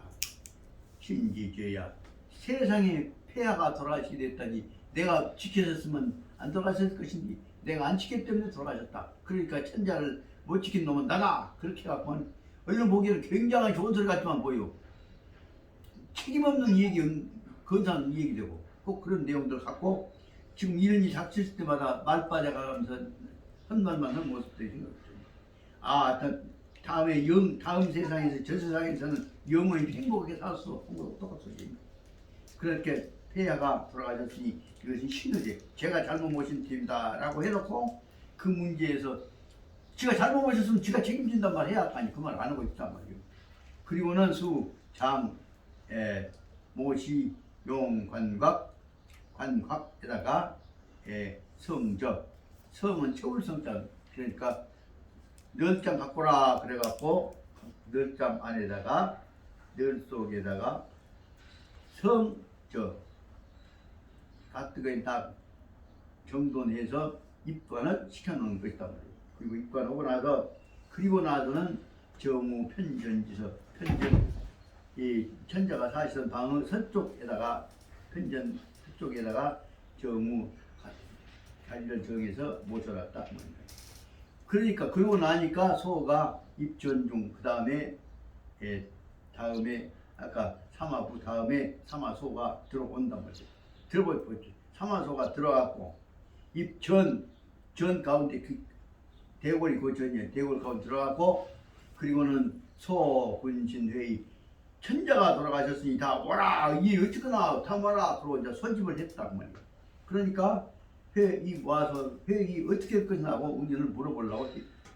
신지죄야. 세상에 폐하가 돌아가시게 됐다니 내가 지켜졌으면 안 돌아가셨을 것인지 내가 안 지켰기 때문에 돌아가셨다. 그러니까 천자를 못 지킨 놈은 나다. 그렇게 갖고 얼른 보기에는 굉장히 좋은 소리 같지만 보여. 책임없는 얘기, 근사한 얘기 되고 꼭 그런 내용들 갖고 지금 이런 일이 닥칠 때마다 말 빠져가면서 헛말만 하는 모습들이 생각해요. 다음 세상에서 저 세상에서는 영원히 행복하게 살수 없고 똑같은 얘기. 그렇게 폐하가 돌아가셨으니 이것이 신의제 제가 잘못 모신 팀이다라고 해놓고 그 문제에서 지가 잘못 모셨으면 지가 책임진단 말 해야 하니 그 말 안 하고 있단 말이에요. 그리고는 모시 관곽에다가 성은 채울성자 그러니까 널장 갖고라 그래갖고 널장 안에다가 널 속에다가 가뜩이 다 정돈해서 입관을 시켜놓은 것이다 말이에요. 그리고 입관하고 나서는 정우 편전지서 이 천자가 사시던 방은 서쪽에다가 편전 서쪽에다가 정우 자리를 정해서 모셔놨다. 그러니까 그러고 나니까 소가 입전중 그 다음에 아까 사마부 다음에 사마소가 들어온단 말이죠. 들어보죠. 사마소가 들어갔고 입전 가운데 대궐이 그 전이에요. 대궐 가운데 들어갔고 그리고는 소군신회의 천자가 돌아가셨으니 다 오라 이 어찌거나 다 와라 그러고 이제 소집을 했단 말이에요. 그러니까 회의 어떻게 할 것이냐 하고 의견을 물어보려고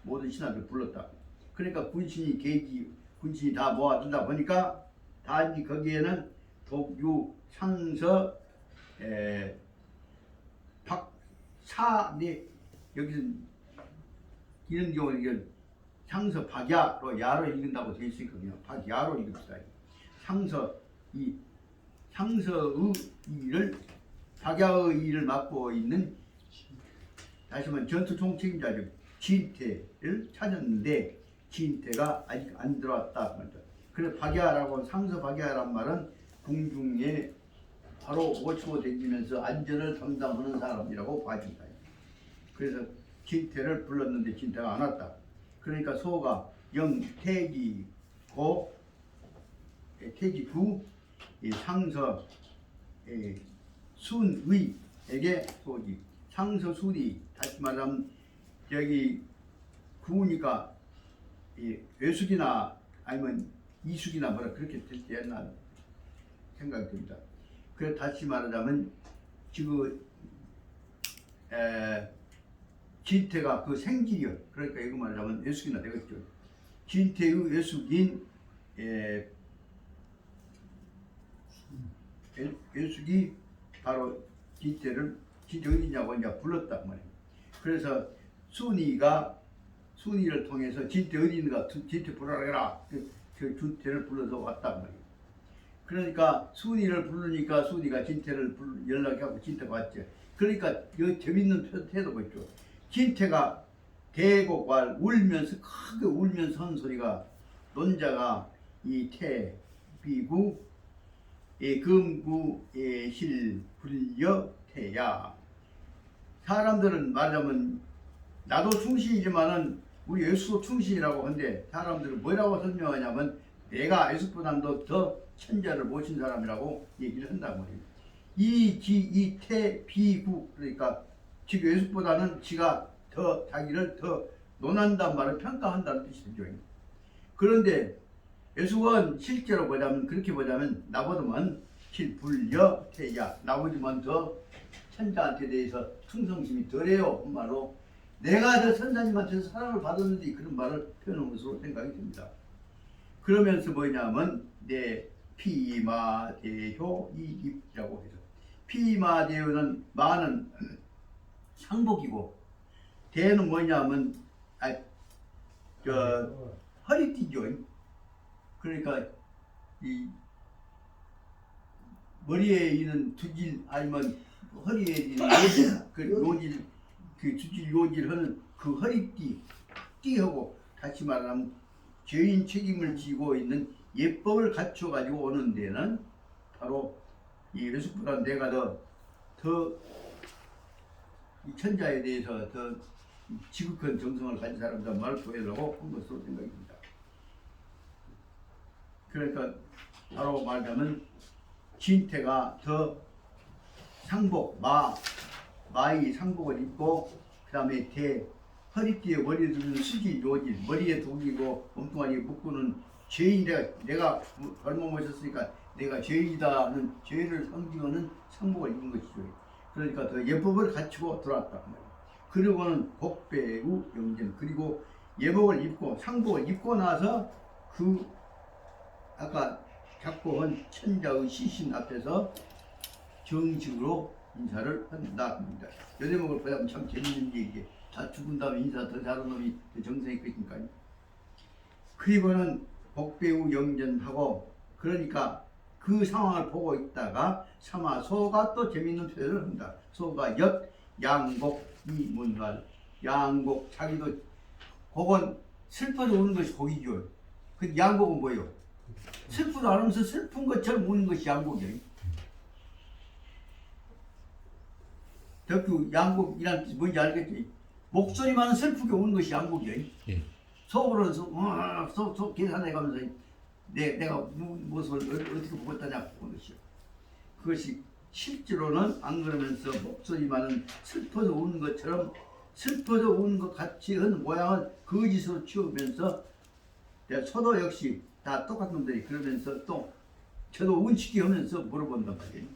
모든 신하들 불렀다. 그러니까 군신이 다 모아준다 보니까 단지 거기에는 독유 상서 박사 여기서 이런 경우는 상서 박야로 야로 읽는다고 되어 있거든요. 박야로 읽읍시다. 상서의 일을 박야의 일을 맡고 있는 다시 말하면 전투 총책임자죠. 진태를 찾았는데 진태가 아직 안 들어왔다. 그래서 박야라고 상서 박야란 말은 궁중에 바로 모시고 다니면서 안전을 담당하는 사람이라고 봐준다. 그래서 진태를 불렀는데 진태가 안 왔다. 그러니까 소가 태기구 상서 순의에게 소지 상서 순의 다시 말하면 여기 구우니까 외숙이나 아니면 이숙이나 뭐라 그렇게 될 때 옛날 생각이 듭니다. 그래서 다시 말하자면 지금 진태가 그 생질이요. 그러니까 이거 말하자면 외숙이나 되겠죠. 진태의 외숙인 외숙이 바로 진태 어디냐고 이제 불렀단 말이에요. 그래서 순이를 통해서 진태 어디 있는가 진태 부르라 그 진태를 불러서 왔단 말이에요. 그러니까 순이를 부르니까 순이가 진태를 연락하고 진태가 왔죠. 그러니까 이 재밌는 태도가 있죠. 진태가 대곡발 울면서 크게 울면서 하는 소리가 논자가 이 태비구 금구의 실불여태야. 사람들은 말하자면 나도 충신이지만은 우리 예수도 충신이라고 하는데 사람들은 뭐라고 설명하냐면 내가 예수보다도 더 천자를 모신 사람이라고 얘기를 한단 말이에요. 이태 비구, 그러니까 즉 예수보다는 지가 더 자기를 더 논한단 말을 평가한다는 뜻이죠. 그런데 예수는 실제로 보자면 그렇게 보자면 나보다만 실불여태야, 나보다만 더 천자한테 대해서 충성심이 덜해요. 말로 내가 저 선사님한테서 사랑을 받았는데 그런 말을 표현한 것으로 생각이 듭니다. 그러면서 뭐냐면 내 피마대효 이입이라고 해서, 피마대효는 마는 상복이고 대는 뭐냐면 허리띠죠. 그러니까 이 머리에 있는 두질 아니면 허리에 있는 요질, 그 두질 요질 하는 그 허리띠 띠하고 다시 말하면 죄인 책임을 지고 있는 예법을 갖춰 가지고 오는 데는 바로 이 예수보다 내가 더 이 천자에 대해서 더 지극한 정성을 가진 사람들 말을 보여주려고 한 것으로 생각입니다. 그러니까 바로 말하자면 진태가 더 상복, 마의 상복을 입고 그 다음에 허리띠에 머리에 두는 수지 요질, 머리에 독이고 몸뚱아리에 묶고는 죄인, 내가 얼마 모셨으니까 내가 죄인이다 하는 죄를 상징하는 상복을 입은 것이죠. 그러니까 더 예법을 갖추고 들어왔다. 그리고는 복배우 영전, 그리고 예복을 입고 상복을 입고 나서 그 아까 잡고 한 천자의 시신 앞에서 정식으로 인사를 한다 합니다. 이 대목을 보자면 참 재밌는 얘기에 다 죽은 다음에 인사 더 잘하는 놈이 정성이 끝이니까요. 그리고는 복배우 영전하고, 그러니까 그 상황을 보고 있다가 사마 소가 또 재밌는 표현을 합니다. 소가 양곡 이문갈, 양곡, 자기도 곡은 슬퍼서 우는 것이 곡이죠. 그 양곡은 뭐예요? 슬프도 않으면서 슬픈 것처럼 우는 것이 양곡이에요. 덕후 양곡이란 뜻이 뭔지 알겠지? 목소리만 슬프게 우는 것이 양곡이에요. 예. 속으로 속 계산해가면서 내가 무엇을 어떻게 보겠다냐 보는 것이요. 그것이 실제로는 안 그러면서 목소리만은 슬퍼서 우는 것처럼 슬퍼서 우는 것 같이 한 모양을 거짓으로 치우면서 소도 역시 다 똑같은 놈들이 그러면서 또 저도 운치기 하면서 물어본단 말이에요.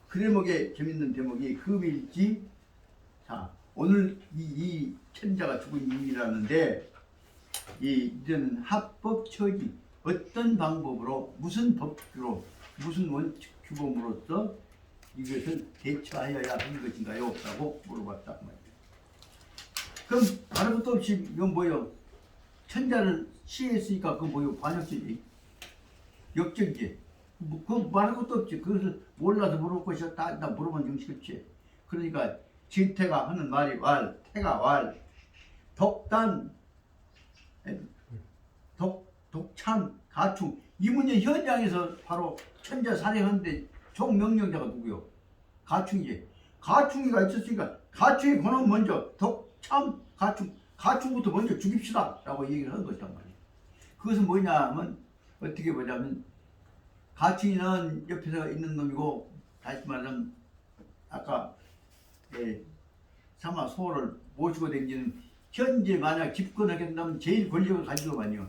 그 대목에 재밌는 대목이 금일지. 자, 오늘 이 천자가 죽은 이유라는데 이제는 합법처지, 어떤 방법으로 무슨 법규로 무슨 원칙 규범으로서 이것을 대처하여야 하는 것인가요? 라고 물어봤단 말이에요. 그럼 다른 것도 없이 이건 뭐예요? 천자를 시했으니까 그건 뭐예요? 관역죄지, 역전죄. 그거 말할 것도 없지. 그것을 몰라서 물어볼 것이야. 다 물어본 정식 없지. 그러니까 진태가 하는 말이 왈, 태가 왈, 독단, 독참, 가충. 이 문제 현장에서 바로 천자 살해하는데 총명령자가 누구요? 가충이지. 가충이가 있었으니까 가충의 권한 먼저 독참, 가충부터 먼저 죽입시다 라고 얘기를 한 것이란 말이에요. 그것은 뭐냐 하면 어떻게 보자면 가충이는 옆에서 있는 놈이고, 다시 말하면 아까 사마 소를 모시고 다니는, 현재 만약 집권하게 된다면 제일 권력을 가지고만요.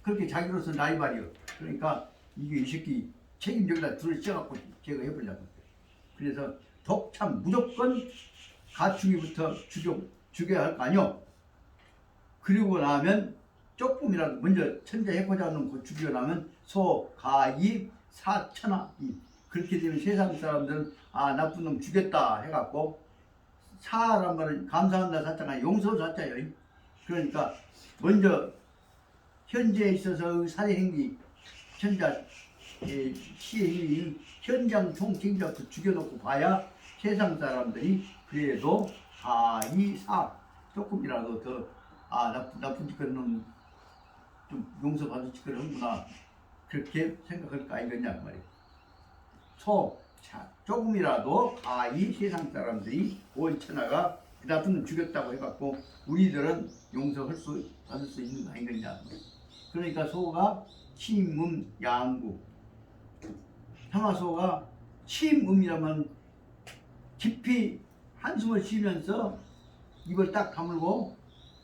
그렇게 자기로서 라이벌이요. 그러니까 이게 이 새끼 책임적이다 둘을 쪄갖고 제가 해보려고. 그래서 독참, 무조건 가축이부터 죽여야 할 거 아니요. 그리고 나면 조금이라도 먼저 천자 해코지 않는 거 죽이고 나면 소, 가, 이, 사, 천하, 이. 그렇게 되면 세상 사람들은 아 나쁜 놈 죽였다 해갖고, 사란 말은 감사한다 사자가 용서 사자예요. 그러니까 먼저 현재에 있어서 살해 행위, 천자 시의 행위 현장 총책임자부터 죽여놓고 봐야 세상 사람들이 그래도 이, 사 조금이라도 더 나쁜 짓거리는 놈 좀 용서받을 짓거리 하는구나, 그렇게 생각할 거 아니겠냐 그 말이에요. 조금이라도 이 세상 사람들이 원천하가 그 나쁜 놈 죽였다고 해갖고 우리들은 용서할 수 받을 수 있는 거 아니겠냐. 그러니까 소가 침음 양구. 상하소가 침음이라면 깊이 한숨을 쉬면서 입을 딱 다물고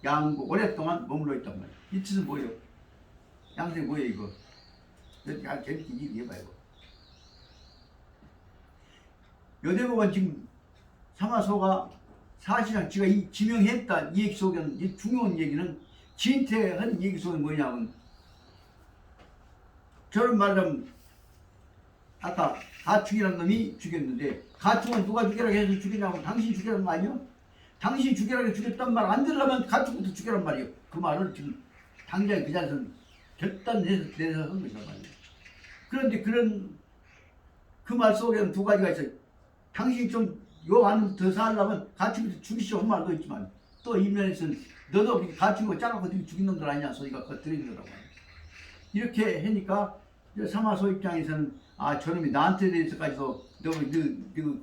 양구 오랫동안 머물러 있단 말이야. 이 뜻은 뭐예요? 양생이 뭐예요 이거? 재밌게 얘기해봐 이거. 여대복은 지금 상하소가 사실상 지가 지명했다 이 얘기 속에는 이 중요한 얘기는 진퇴한 얘기 속에 뭐냐면 저런 말하면 아까 가축이라는 놈이 죽였는데 가축은 누가 죽여라고 해서 죽이냐고 당신이 죽여란 말이요? 당신이 죽여라고 죽였단 말 안 들으려면 가축부터 죽여란 말이요. 그 말을 지금 당장 그 자리에서 결단내서 한 것이란 말이에요. 그런데 그 말 속에는 두 가지가 있어요. 당신이 좀 요 안으로 더 살려면 가축부터 죽이시오 한 말도 있지만 또 이 면에서는 너도 가축이고 작아서 죽인 놈들 아니냐 소리가 들리는 거라고 말이에요. 이렇게 하니까 사마소 입장에서는 저놈이 나한테 대해서까지도 너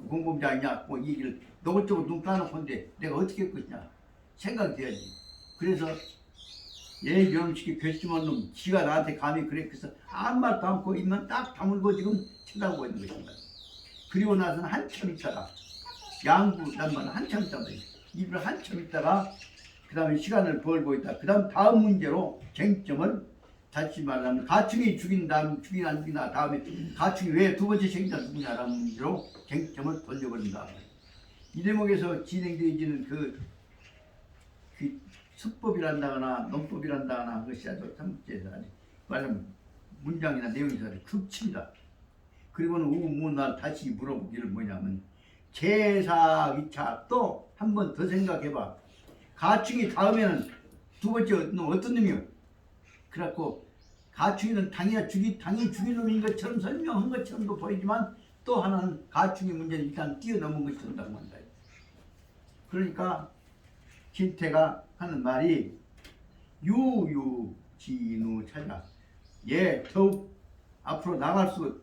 공범자이냐 뭐 이 얘기를 노골적으로 눈 까놓고 한데 내가 어떻게 할 것이냐 생각이 돼야지. 그래서 얘 이놈식이 괘씸한 놈 지가 나한테 감히 그래 그래서 아무 말도 않고 입만 딱 다물고 지금 쳐다보고 있는 것입니다. 그리고 나서는 한참 있다가 양구란 말은 한참 있다가 입을 한참 있다가 그 다음에 시간을 벌고 있다. 그 다음 문제로 쟁점을 다시 말하면 가축이 죽인 다음 죽이나 안 죽이나 다음에 가축이 왜 두 번째 생자 누구냐라는 문제로 쟁점을 돌려버린다. 이 대목에서 진행되어지는 그 수법이란다거나 논법이란다거나 한 것이 아주 참제에서 말하면 문장이나 내용이 아주 극치입니다. 그리고는 우문날 다시 물어보기를 뭐냐면 제사 2차 또 한 번 더 생각해봐. 가축이 다음에는 두 번째 놈 어떤 놈이요? 그래갖고 가축이는 당연히 죽인 놈인 것처럼 설명한 것처럼도 보이지만 또 하나는 가축의 문제는 일단 뛰어넘은 것이 된다고 한다. 그러니까 진태가 하는 말이 유유진우 찾아 더욱 앞으로 나갈 수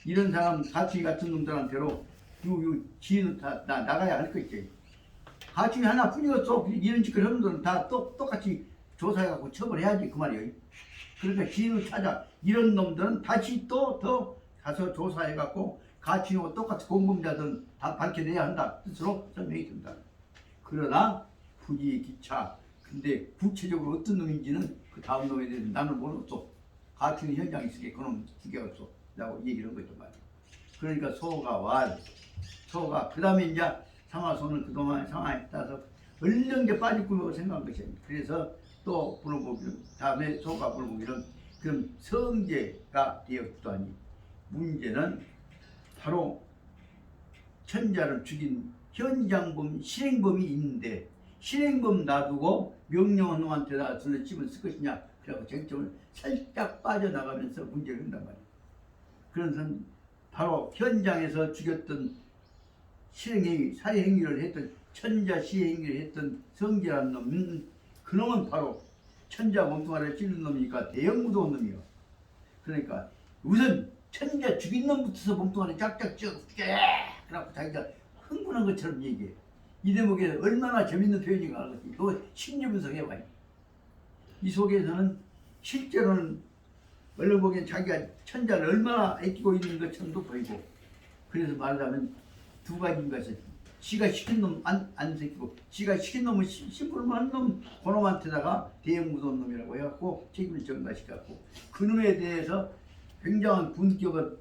이런 사람 가축이 같은 놈들한테로 유유진우 나가야 할 것이지. 가축이 하나뿐이었어. 이런 짓을 하는 놈들은 다 똑같이 조사해갖고 처벌해야지 그 말이에요. 그러니까 진우 찾아 이런 놈들은 다시 또 더 가서 조사해갖고 가축하고 똑같이 공범자들은 다 밝혀내야 한다 뜻으로 설명이 된다. 그러나 부지기차 근데 구체적으로 어떤 놈인지는 그 다음 놈에 대해서 나는 모르겠어. 가축이 현장에 있으니까 그놈 죽여갔어 라고 얘기를 한 거죠 말이야. 그러니까 소가 그 다음에 이제 상하소는 그동안 상황에 따라서 얼른 게 빠질 거라고 생각한 것이야. 그래서 또 물어보기는 다음에 소가 물어보기는 그럼 성제가 되었더니 문제는 바로 천자를 죽인 현장범 실행범이 있는데 실행범 놔두고 명령한 놈한테다 손을 집을 쓸 것이냐 그래서 쟁점을 살짝 빠져나가면서 문제를 한단 말이야. 그래서 바로 현장에서 죽였던 실행행위 살해행위를 했던 천자 시행위를 했던 성제라는 놈은 그놈은 바로 천자 몸뚱아리를 찔른 놈이니까 대형 무서운 놈이요. 그러니까 우선 천자 죽인 놈부터서 몸뚱아리 짝짝 찌어죽게 그래갖고 자기가 흥분한 것처럼 얘기해. 이 대목에 얼마나 재밌는 표현인가 하는 것이 그거 심리 분석해봐. 이 속에서는 실제로는 얼른 보기엔 자기가 천자를 얼마나 아끼고 있는 것처럼도 보이고 그래서 말하자면 두 가지인 것이 지가 시킨 놈 안 새끼고 지가 시킨 놈은 심부름한 놈 그놈한테다가 대형 무서운 놈이라고 해갖고 책임을 전가시켜갖고 그놈에 대해서 굉장한 분격을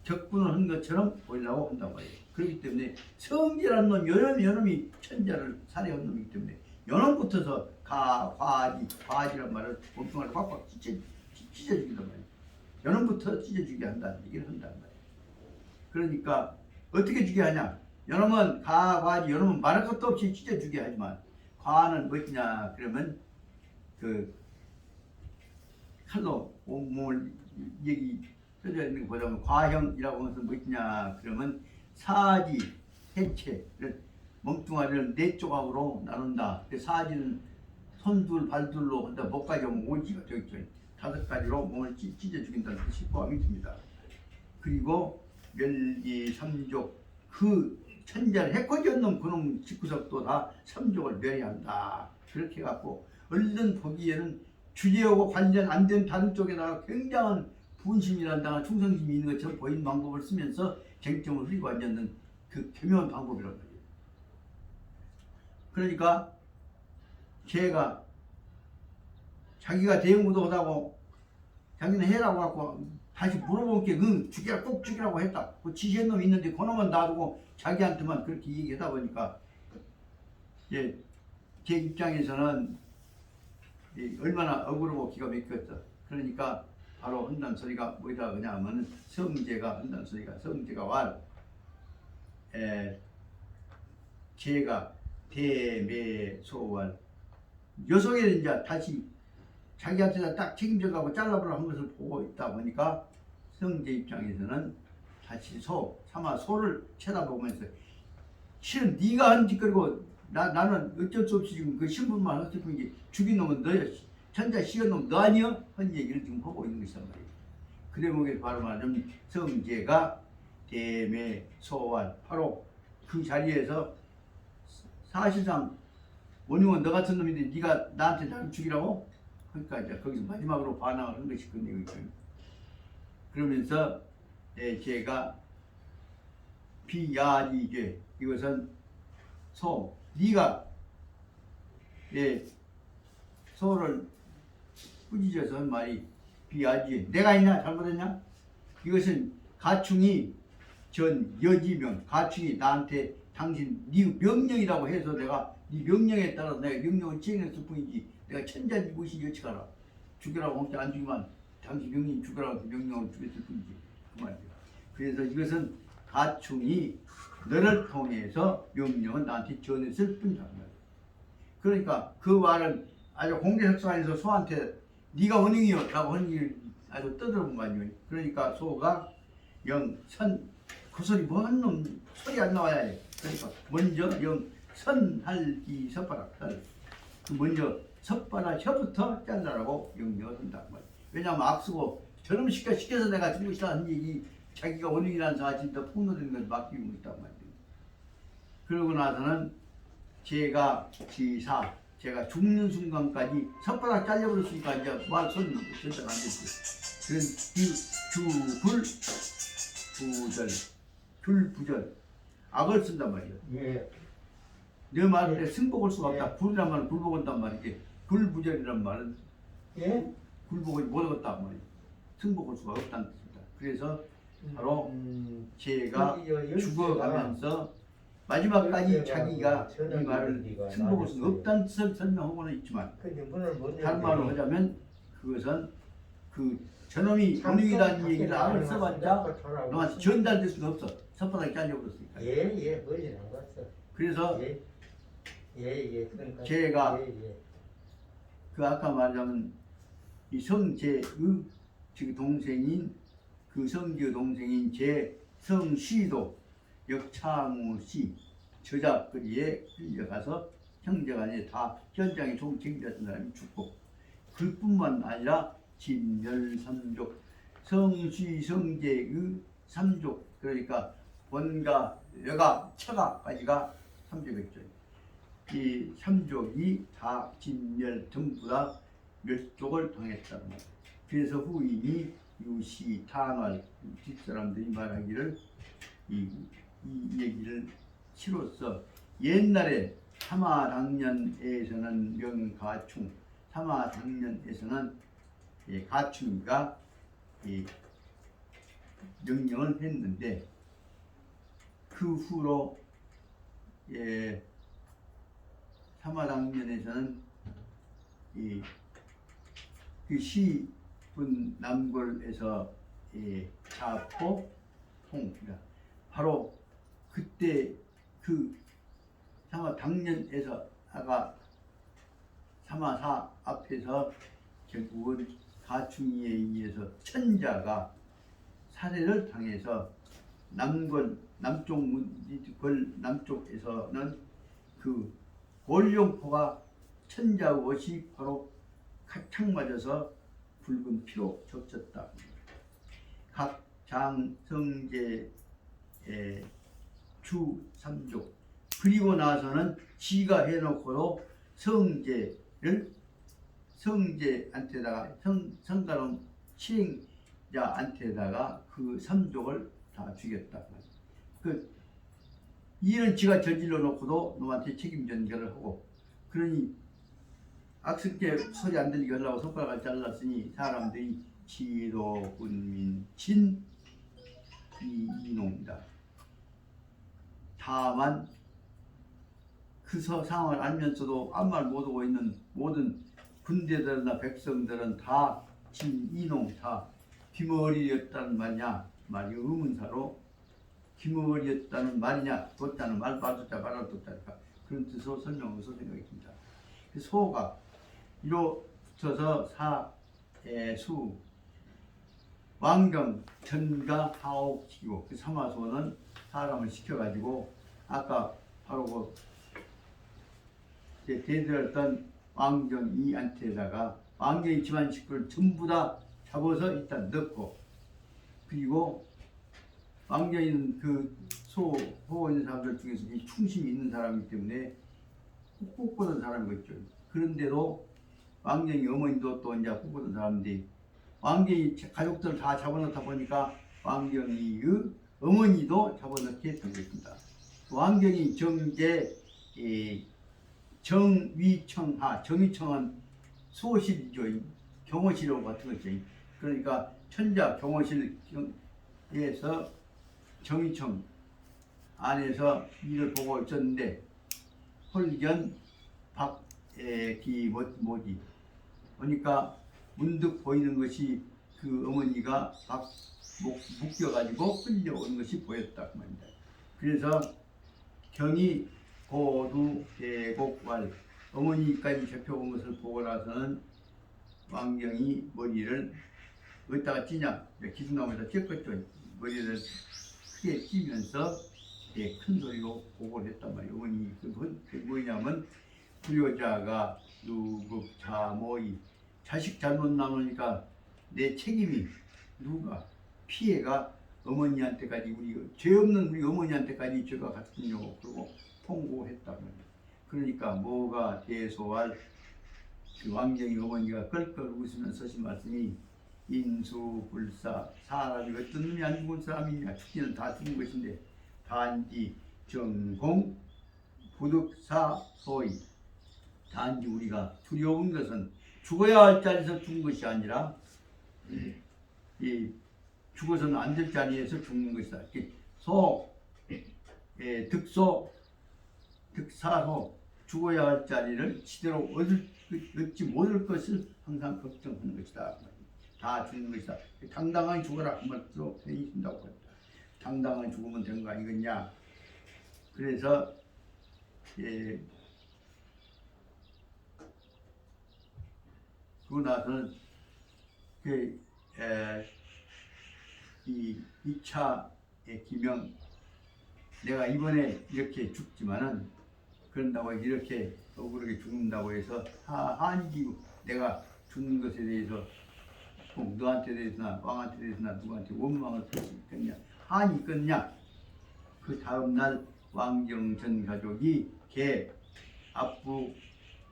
격분을 한 것처럼 보이려고 한단 말이에요. 그렇기 때문에 성지라는 놈 여놈이 천자를 살해한 놈이기 때문에 여놈부터서 과지란 말을 몸뚱아리 팍팍 찢어주긴단 말이에요. 여놈부터 찢어주게 한다는 얘기를 한단 말이에요. 그러니까 어떻게 주게 하냐? 여놈은 과지 여놈은 말할 것도 없이 찢어주게 하지만 과는 뭐냐 그러면 그 칼로 몸을 얘기 써져 있는 거 보자면 과형이라고 하면서 뭐냐 그러면 사지 해체를 몸뚱아리를 네 조각으로 나눈다. 사지는 손둘 발둘로 한다. 목까지 오면 오지가 되겠죠. 5가지로 몸을 찢어 죽인다는 뜻이 포함이 됩니다. 그리고 멸기 삼족 그 천자를 해코지었는 그놈 집구석도 다 삼족을 멸해한다. 그렇게 해갖고 얼른 보기에는 주제하고 관련 안 된 다른 쪽에다가 굉장한 분심이란다 충성심이 있는 것처럼 보이는 방법을 쓰면서 쟁점을 흐리고 앉았는 그 교묘한 방법이란 말이에요. 그러니까 걔가 자기가 대응무도 하다고 자기는 해라고 하고 다시 물어본 게 죽이라 꼭 죽이라고 했다. 그 지시한 놈이 있는데 그놈만 놔두고 자기한테만 그렇게 얘기하다 보니까 제 입장에서는 얼마나 억울하고 기가 막혔어. 그러니까 바로 한다는 소리가 뭐다 그냐 하면 성제가 한다는 소리가 성제가 왈 제가 대매소왈 요속에 이제 다시 자기한테 딱 책임져가고 잘라보려고 한 것을 보고 있다 보니까 성제 입장에서는 다시 차마 소를 쳐다보면서 실은 네가 한 짓거리고 나는 어쩔 수 없이 지금 그 신분만 했을 뿐이지 죽인 놈은 너야. 천자 씌운 놈 너 아니야? 한 얘기를 지금 하고 있는 것이란 말이에요. 그 대목에 바로 말하자면 성제가 대매소환 바로 그 자리에서 사실상 원흉은 너 같은 놈인데 네가 나한테 나를 죽이라고? 그러니까 이제 거기서 마지막으로 반항을 한 것이 그 내용이죠. 그러면서 제가 비야지죄 이것은 네가 소를 꾸짖어서 한 말이 비야지 내가 있냐 잘못했냐? 이것은 가충이 전 여지명 가충이 나한테 당신 네 명령이라고 해서 내가 네 명령에 따라서 내가 명령을 지행했을 뿐이지 내가 천자지 무엇이 여치가라 죽여라고 혹시 안 죽이면 당신 명령이 죽여라고 명령을 주겠을 뿐이지 그 말이야. 그래서 이것은 가충이 너를 통해서 명령은 나한테 전했을 뿐이란 말이야. 그러니까 그 말은 아주 공개석상에서 소한테 네가 원흉이여 라고 하는 게 아주 떠들어본 거 아니에요. 그러니까 소가 영선 그 소리 뭔 놈 소리 안 나와야 해. 그러니까 먼저 영선할기 섭바라 먼저 섭바라 혀부터 잘라라고 명령을 한단 말이에요. 왜냐하면 악쓰고 저놈 시켜서 내가 죽고 싶다 하는 얘기 자기가 원흉이라는 사실이 더 폭로되는 것을 막히고 있단 말이에요. 그러고 나서는 제가 지사 제가 죽는 순간까지 혓바닥 잘려버렸으니까 이제 말 손 절대 안 됐지. 그런 불부절 악을 쓴단 말이야. 예. 내 말에 승복할 수가 없다. 불이란 말은 불복한단 말이지. 불부절이란 말은 불복을 못하겠단 말이야. 승복할 수가 없다는 뜻입니다. 그래서 바로 제가 죽어가면서 마지막까지 자기가 이 말을 승복할 수 없다는 뜻을 설명하고는 있지만 다른 말로 하자면 그것은 그 저놈이 원흉이라는 얘기를 악을 써봤자 너한테 전달될 수가 없어. 혓바닥이 잘려버렸으니까. 예, 멀리 안 갔어. 그래서 그러니까 제가 그 아까 말하자면 이 성제의 즉 동생인 그 성제의 동생인 제 성시도 역창우씨 저작거리에 끌려가서 형제간에 다 현장에 총책임졌던 사람이 죽고 그뿐만 아니라 진멸삼족 성시 성제의 삼족 그러니까 원가 여가 처가까지가 삼족했죠. 이 삼족이 다 진멸 전부 다 멸족을 당했다는 말. 그래서 후인이 유시 탄활 뒷사람들이 말하기를 이 얘기를 시로써 옛날에 사마당년에서는 명가충 사마당년에서는 가충이가 명령을 했는데 그 후로 사마당년에서는 그 시분 남골에서 자포 통이다. 바로 그때 그 사마당년에서 아가 사마사 앞에서 결국은 가충이에 의해서 천자가 살해를 당해서 남쪽에서는 그 골룡포가 천자 옷이 바로 가창 맞아서 붉은 피로 적셨다. 각 장성제 주 3조. 그리고 나서는 지가 해놓고도 성제한테다가 성가론 실행자한테다가 그 3족을 다 주겠다. 그 일은 지가 저질러 놓고도 놈한테 책임 전가를 하고, 그러니 악습게 소리 안 들리게 하려고 손가락을 잘랐으니 사람들이 지도군민 이농이다. 다만 그 상황을 알면서도 아무 말 못하고 있는 모든 군대들이나 백성들은 다 진이농, 다 귀머리였다는 말이냐, 말이 의문사로 귀머리였다는 말이냐, 뒀다는 말, 말뒀다 말아뒀다, 그런 뜻으로 설명해서 생각했습니다. 그 소가 이로 붙여서 사수 왕경 전가 하옥시키고, 그 삼화소는 사람을 시켜가지고 아까 바로 그 대들었던 왕경이한테다가 왕경이 집안 식구를 전부 다 잡아서 일단 넣고, 그리고 왕경이는 그 호고 있는 사람들 중에서 충심이 있는 사람이기 때문에 꼭 보던 사람이겠죠. 그런데도 왕경이 어머니도 또 이제 꼭 보던 사람인데, 왕경이 가족들 다 잡아놓다 보니까 왕경이의 어머니도 잡아놓게 된 것입니다. 왕경이 정제 정위청하, 정위청은 수호실이죠. 경호실하고 같은 거죠. 그러니까 천자 경호실에서 정위청 안에서 일을 보고 있었는데, 홀견 뭐지 그러니까 문득 보이는 것이 그 어머니가 묶여가지고 끌려오는 것이 보였다 그 말입니다. 그래서 경이 고두 대곡왈, 어머니까지 잡혀온 것을 보고 나서는 왕경이 머리를 어디다가 찌냐, 기둥나무에다 찢었죠. 머리를 크게 찌면서 큰 소리로 보고를 했단 말이에요. 어머니 그건 뭐냐면, 불효자가 누극자모이, 자식 잘못 나누니까 내 책임이 누가 피해가 어머니한테까지, 우리 죄 없는 우리 어머니한테까지 죄가 갔군요. 그러고 통고했단 말이에요. 그러니까 뭐가 대소할 그 왕경이 어머니가 껄껄 웃으면서 하신 말씀이, 인수불사, 사람이 어떤 놈이 안 죽은 사람이냐, 죽기는 다 죽은 것인데 단지 정공 부득사소이, 단지 우리가 두려운 것은 죽어야 할 자리에서 죽은 것이 아니라 이 죽어서는 안 될 자리에서 죽는 것이다. 득소, 득사소, 죽어야 할 자리를 제대로 얻지 못할 것을 항상 걱정하는 것이다. 다 죽는 것이다. 당당하게 죽어라 그 말로 해주신다고 합니다. 당당하게 죽으면 되는 거 아니겠냐. 그래서 그러고 나서는 이 2차의 기명, 내가 이번에 이렇게 죽지만은 그런다고 이렇게 억울하게 죽는다고 해서 한지 내가 죽는 것에 대해서 꼭 너한테 대해서나 왕한테 대해서나 누구한테 원망을 할 수 있겠냐, 한이 있겠냐. 그 다음날 왕경전 가족이 앞부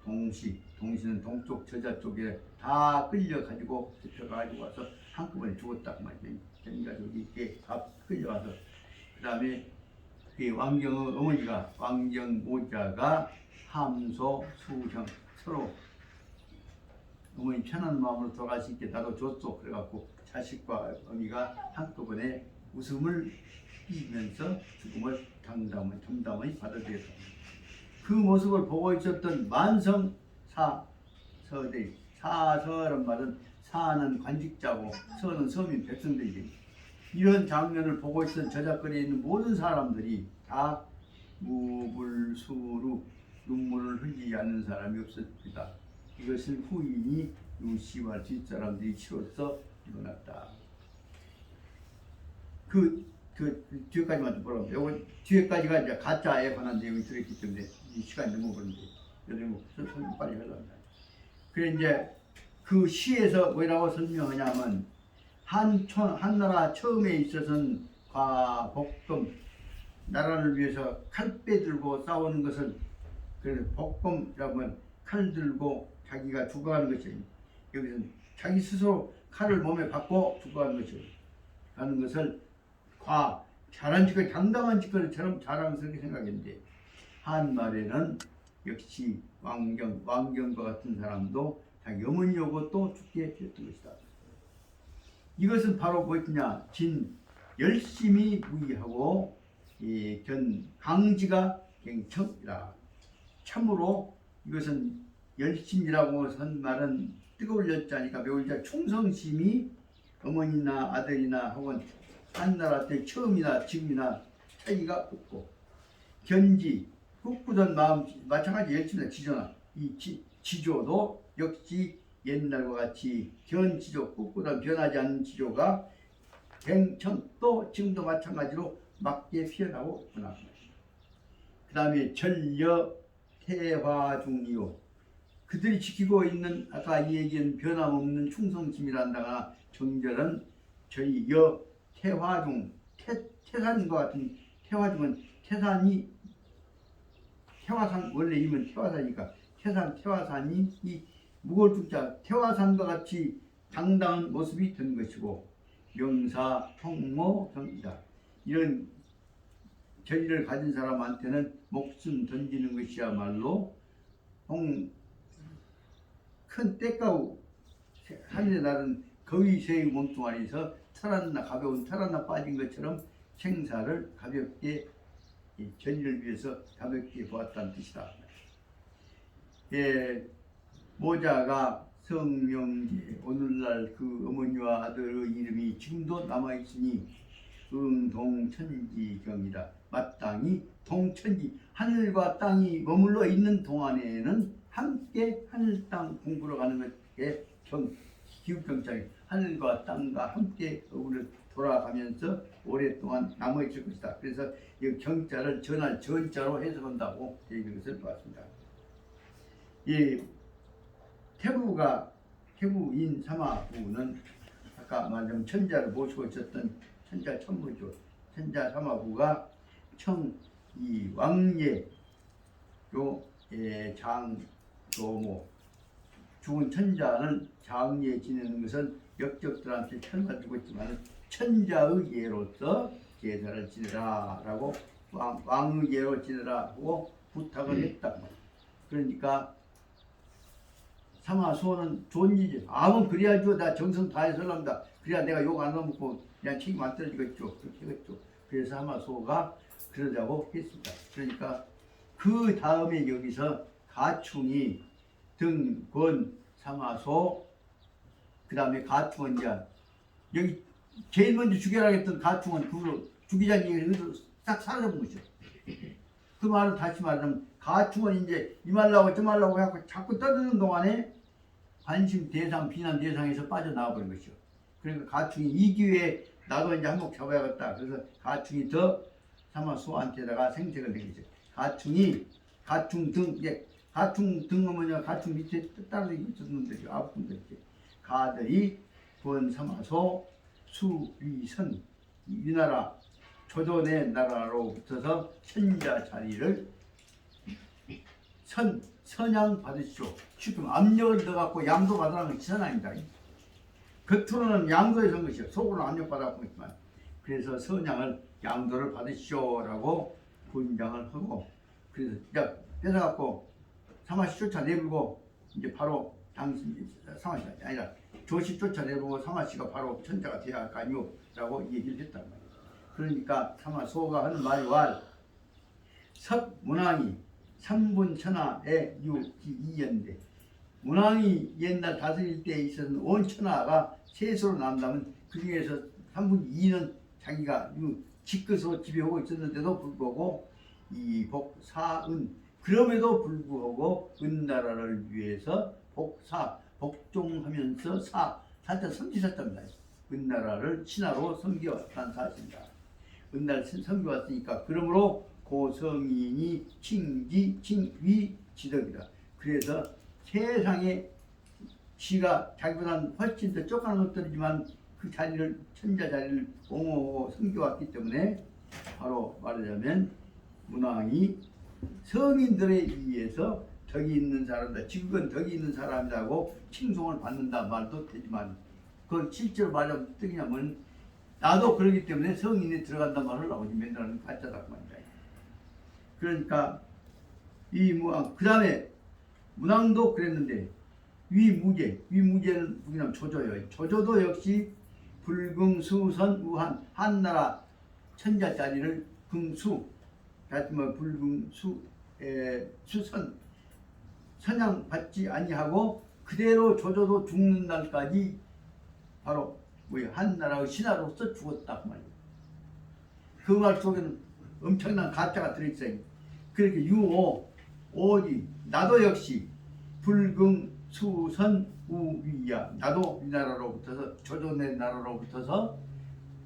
동시는 동쪽 저자 쪽에 다 끌려가지고 잡혀가지고 와서 한꺼번에 죽었다 그 말이에요. 전 가족이 끌려와서, 그 다음에 왕경의 어머니가, 왕경 모자가 함소 수형, 서로 어머니 편한 마음으로 돌아갈 수 있게 나도 줬어. 그래갖고 자식과 어미가 한꺼번에 웃음을 띠면서 죽음을 담담히 받아들였다. 그 모습을 보고 있었던 만성 사서들, 사서란 말은 사는 관직자고 서는 서민 백성들이지. 이런 장면을 보고 있던 저작거리에 있는 모든 사람들이 다 무불수루, 눈물을 흘리지 않는 사람이 없었습니다. 이것을 후인이 루시와 뒷사람들이 치로서 일어났다. 그 뒤에까지만 좀 보라고. 요거 뒤에까지가 이제 가짜에 관한 내용이 들어있기 때문에 이 시간이 너무 그런데 요즘 설명 빨리 하려고 합니다. 그래 이제 그 시에서 뭐라고 설명하냐면, 한나라 처음에 있어서는 과복금 나라를 위해서 칼빼 들고 싸우는 것은 그래서 복범이라면 칼 들고 자기가 죽어가는 것이 여기서는 자기 스스로 칼을 몸에 받고 죽어가는 것이 하는 것을 잘한 짓을 당당한 짓거리처럼 자랑스럽게 생각했는데 한말에는 역시 왕경과 같은 사람도 자기 어머니 오고 또 죽게 되었던 것이다. 이것은 바로 무엇이냐? 열심히 무의하고 강지가 갱청이라. 참으로 이것은 열심이라고 한 말은 뜨거울 여자니까 매울 자 충성심이 어머니나 아들이나 혹은 한나라 때 처음이나 지금이나 차이가 없고 견지 꿋꿋한 마음 마찬가지 열심이나 지조나 지조도 역시 옛날과 같이 견지조 꿋꿋한 변하지 않는 지조가 갱청도 지금도 마찬가지로 맞게 피어나고 있구나. 그 다음에 전려 태화중리요. 그들이 지키고 있는 아까 이 얘기한 변함없는 충성심이란다가 정절은 저희 태화중 태산과 같은 태화중은 태화산 원래 이면 태화산이니까 태화산이 이 무거울 중자 태화산과 같이 당당한 모습이 된 것이고 명사 통모경이다. 이런 저리를 가진 사람한테는 목숨 던지는 것이야말로 큰 때가우 하늘에 나른 거위 새의 몸뚱아리에서 가벼운 털 하나 빠진 것처럼 생사를 가볍게 전의를 위해서 가볍게 보았다는 뜻이다. 모자가 성명제 오늘날 그 어머니와 아들의 이름이 지금도 남아있으니 응동천지경이다. 마땅히 동천지 하늘과 땅이 머물러 있는 동안에는 함께 하늘 땅 공부로 가는 것에 기후경찰이 하늘과 땅과 함께 돌아가면서 오랫동안 남아있을 것이다. 그래서 이 경자를 전할 전자로 해석한다고 얘기한 것을 봤습니다. 이 태부인 사마부는 아까 말한 천자를 모시고 있었던 천자 천무죠. 천자 사마부가 이 왕爷장조모 죽은 천자는 장례 지내는 것은 역적들한테 천사 죽었지만 천자의 예로서 제사를 지내라 라고 왕의 예로 지내라 하고 부탁을 했다. 그러니까 사마소는 좋은 일이지. 아무 그래야죠. 나 정성 다해서 하랍니다. 그래야 내가 욕 안 넣어먹고 그냥 책임 안 떨어지겠죠. 그렇게 했죠. 그래서 사마소가 그러자고 했습니다. 그러니까 그 다음에 여기서 가충이 등권 사마소 그 다음에 가충은 이제 여기 제일 먼저 죽여라 했던 가충은 그걸로 죽이자는 얘기를 싹 사라져본 거죠. 그 말은 다시 말하면 가충은 이제 이 말라고 저 말라고 해갖고 자꾸 떠드는 동안에 관심 대상 비난 대상에서 빠져나와 버린 것이죠. 그러니까 가충이 이 기회에 나도 이제 한몫 잡아야겠다. 그래서 가충이 더 사마소한테다가 생색을 내기죠. 가충 등은 뭐냐? 가충 밑에 따로 있었는데 아홉 분들 가들이 본 사마소 수위선 위나라 조선의 나라로부터서 천자 자리를 선양 받으시오. 지금 압력을 넣어갖고 양도 받으라는 것이 선양입니다. 겉으로는 양도에 선 것이요. 속으로는 압력 받았고 있지만 그래서 선양을 양도를 받으시오라고 분장을 하고 그래서 이제 뺏어갖고 사마시 쫓아내불고 이제 바로 당신 사마시가 아니라 조시 쫓아내불고 사마시가 바로 천자가 되어야 할 거 아니오라고 얘기를 했단 말이에요. 그러니까 사마소가 하는 말이 섭문왕이 3분 천하의 유기이연대 문왕이 옛날 다스릴 때 있었던 온 천하가 셋으로 나온다면 그 중에서 3분 2는 자기가 직것으로 지배하고 있었는데도 불구하고 이복사은 그럼에도 불구하고 은나라를 위해서 복종하면서 살짝 섬기셨답니다. 은나라를 신하로 섬겨왔다는 사실입니다. 은나라를 섬겨왔으니까 그러므로 고성인이 칭위 지덕이다. 그래서 세상에 지가 자기보다는 훨씬 더 쫓아난 것들이지만 그 자리를 천자 자리를 옹호하고 섬겨왔기 때문에 바로 말하자면 문왕이 성인들에 의해서 덕이 있는 사람이다. 지극은 덕이 있는 사람이라고 칭송을 받는다 말도 되지만 그건 실제로 말하면 뜻이냐면 나도 그러기 때문에 성인에 들어간다 말을 나오지 맨날 가짜다 그 말이야. 그러니까 이 문왕 그 다음에 문왕도 그랬는데 위무제는 누구냐면 조조요. 조조도 역시 불금수선 우한 한나라 천자짜리를 금수 하여튼 불금수 수선 선양 받지 아니하고 그대로 조조도 죽는 날까지 바로 한나라의 신하로서 죽었다 그 말이에요. 그 말 속에는 엄청난 가짜가 들어있어요. 그렇게 유오 오지 나도 역시 불금수선 우위야. 나도 이 나라로부터서 조조네 나라로부터서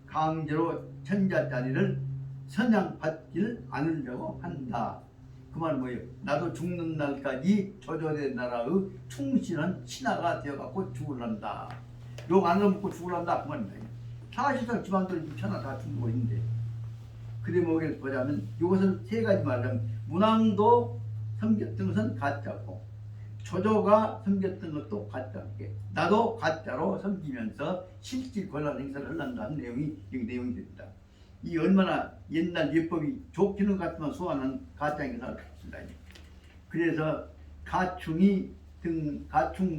강제로 천자짜리를 선양받지를 않으려고 한다. 그 말은 뭐예요? 나도 죽는 날까지 조조네 나라의 충실한 신하가 되어갖고 죽을란다. 욕 안 먹고 죽을란다. 그 말입니다. 사실상 집안들 천하 다 죽고 있는데 그래 뭐겠어 보자면 이것은 세 가지 말하자면 문왕도 섬겼던 것은 가짜고 조조가 섬겼던 것도 가짜게 나도 가짜로 섬기면서 실질 권한 행사를 하려는 내용이 여기 내용이 됩니다. 이 얼마나 옛날 예법이 좋기는 같지만 소환한 가짜 행사를 했습니다. 그래서 가충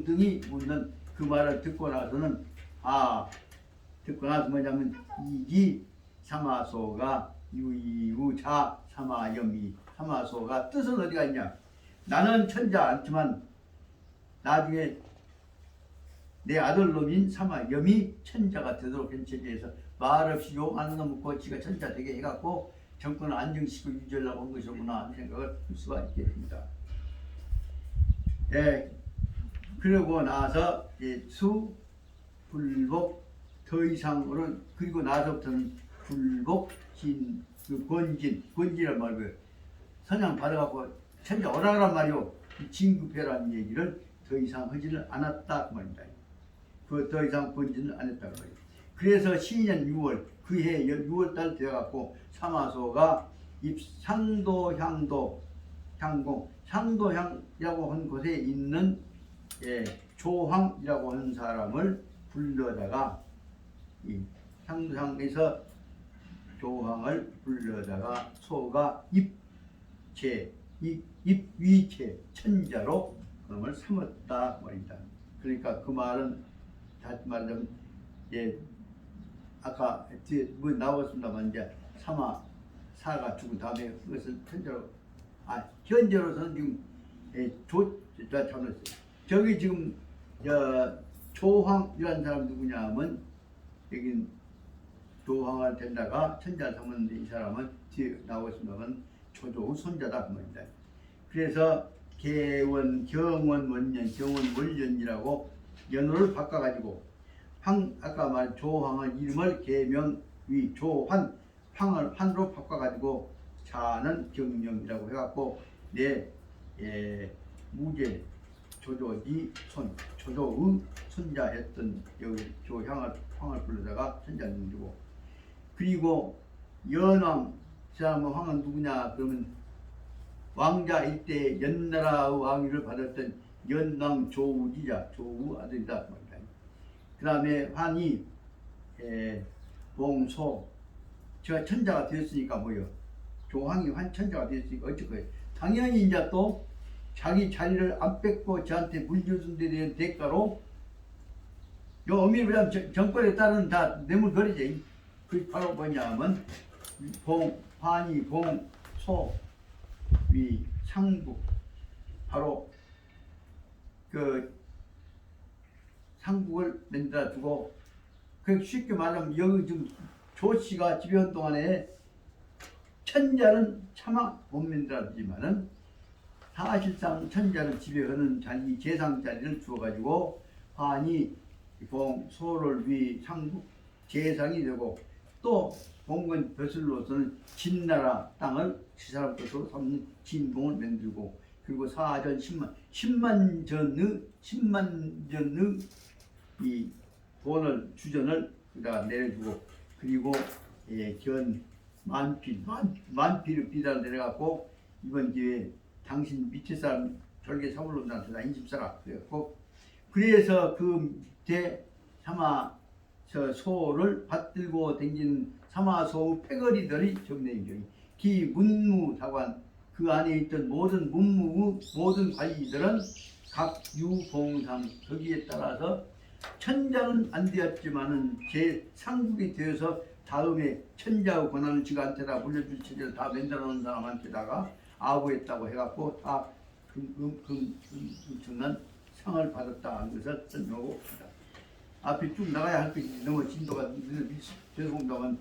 등이 묻는 그 말을 듣고 나서는 듣고 나서 뭐냐면 이기 사마소가 유이우자 사마염이 사마소가 뜻은 어디가 있냐? 나는 천자 않지만 나중에 내 아들놈인 사마염이 천자가 되도록 한 체제에서 말없이 욕 안 먹고 지가 천자 되게 해갖고 정권을 안정시키고 유지하려고 한 것이구나 하는 생각을 할 수가 있게 됩니다. 그러고 나서 수, 불복, 더 이상으로 그리고 나서부터는 불복, 진, 권진이란 말이고요. 선양 받아갖고 천자 오라란 말이요. 진급해라는 얘기를 더 이상 하지를 않았다 그 말입니다. 그 더 이상 권진을 안 했다고 말이에요. 그래서 신년 6월 그해 6월달 되어갖고 사마소가 상도향도 향공 상도향이라고 한 곳에 있는 조황이라고 하는 사람을 불러다가 이 상도향에서 조황을 불러다가 소가 입위체 천자로 그놈을 삼았다 말입니다. 그러니까 그 말은 다시 말하자면 아까 뒤에 뭐 나왔습니다만 이제 사가 죽은 다음에 그것을 천자로 현재로서는 지금 잘못했어요. 저기 지금 조황이라는 사람 누구냐 하면 여긴 조황을 된다가 천자 삼았는데 이 사람은 뒤에 나오겠습니다만 조조의 손자다 그 말입니다. 그래서 개원, 경원, 원년, 경원, 원년이라고 연호를 바꿔가지고 아까 말한 조황의 이름을 개명위 조환, 황을 환으로 바꿔가지고 자는 경명이라고 해갖고 무제 조조의 손자였던 여기 황을 불러다가 천자를 주고 그리고 연왕 사람은 황은 누구냐 그러면 왕자 이때 연나라의 왕위를 받았던 연왕 조우지자 조우 아들이다 말이다. 그 다음에 환이 봉소 제가 천자가 되었으니까 뭐요? 조황이 환천자가 되었으니까 어쩔 거예요? 당연히 이제 또 자기 자리를 안 뺏고 저한테 물려준 데 대한 대가로 요 어미부장 정권에 따른 다 뇌물거리지. 그게 바로 뭐냐면 환이 봉소 위 상국 바로 그 상국을 만들어 두고 그 쉽게 말하면 여기 지금 조씨가 지배한 동안에 천자는 차마 못 만들었지만은 사실상 천자를 지배하는 자리 재상 자리를 주어가지고 환이 소를 위 상국 재상이 되고 또 봉건 벼슬로서는 진나라 땅을 그 사람 것으로 삼는 진봉을 만들고 그리고 사전 10만 전의 이 돈을 주전을 그다 내려주고 그리고 만필을 비단 내려갖고 이번 기회에 당신 밑에 사람 절개 사물론한테 나 인심사라 그래갖고 그래서 그 밑에 사마 저 소를 받들고 댕기는 사마소 패거리들이 정내인경이 기 문무사관 그 안에 있던 모든 문무 모든 관리들은 각 유봉상 거기에 따라서 천자는 안 되었지만은 제 상국이 되어서 다음에 천자의 권한을 지가한테다 물려줄 체제를 다 만들어 놓은 사람한테다가 아부했다고 해갖고 다 엄청난 상을 받았다 하는 것을 설명하고 있습니다. 앞에 쭉 나가야 할 것이 너무 진도가 죄송합니다만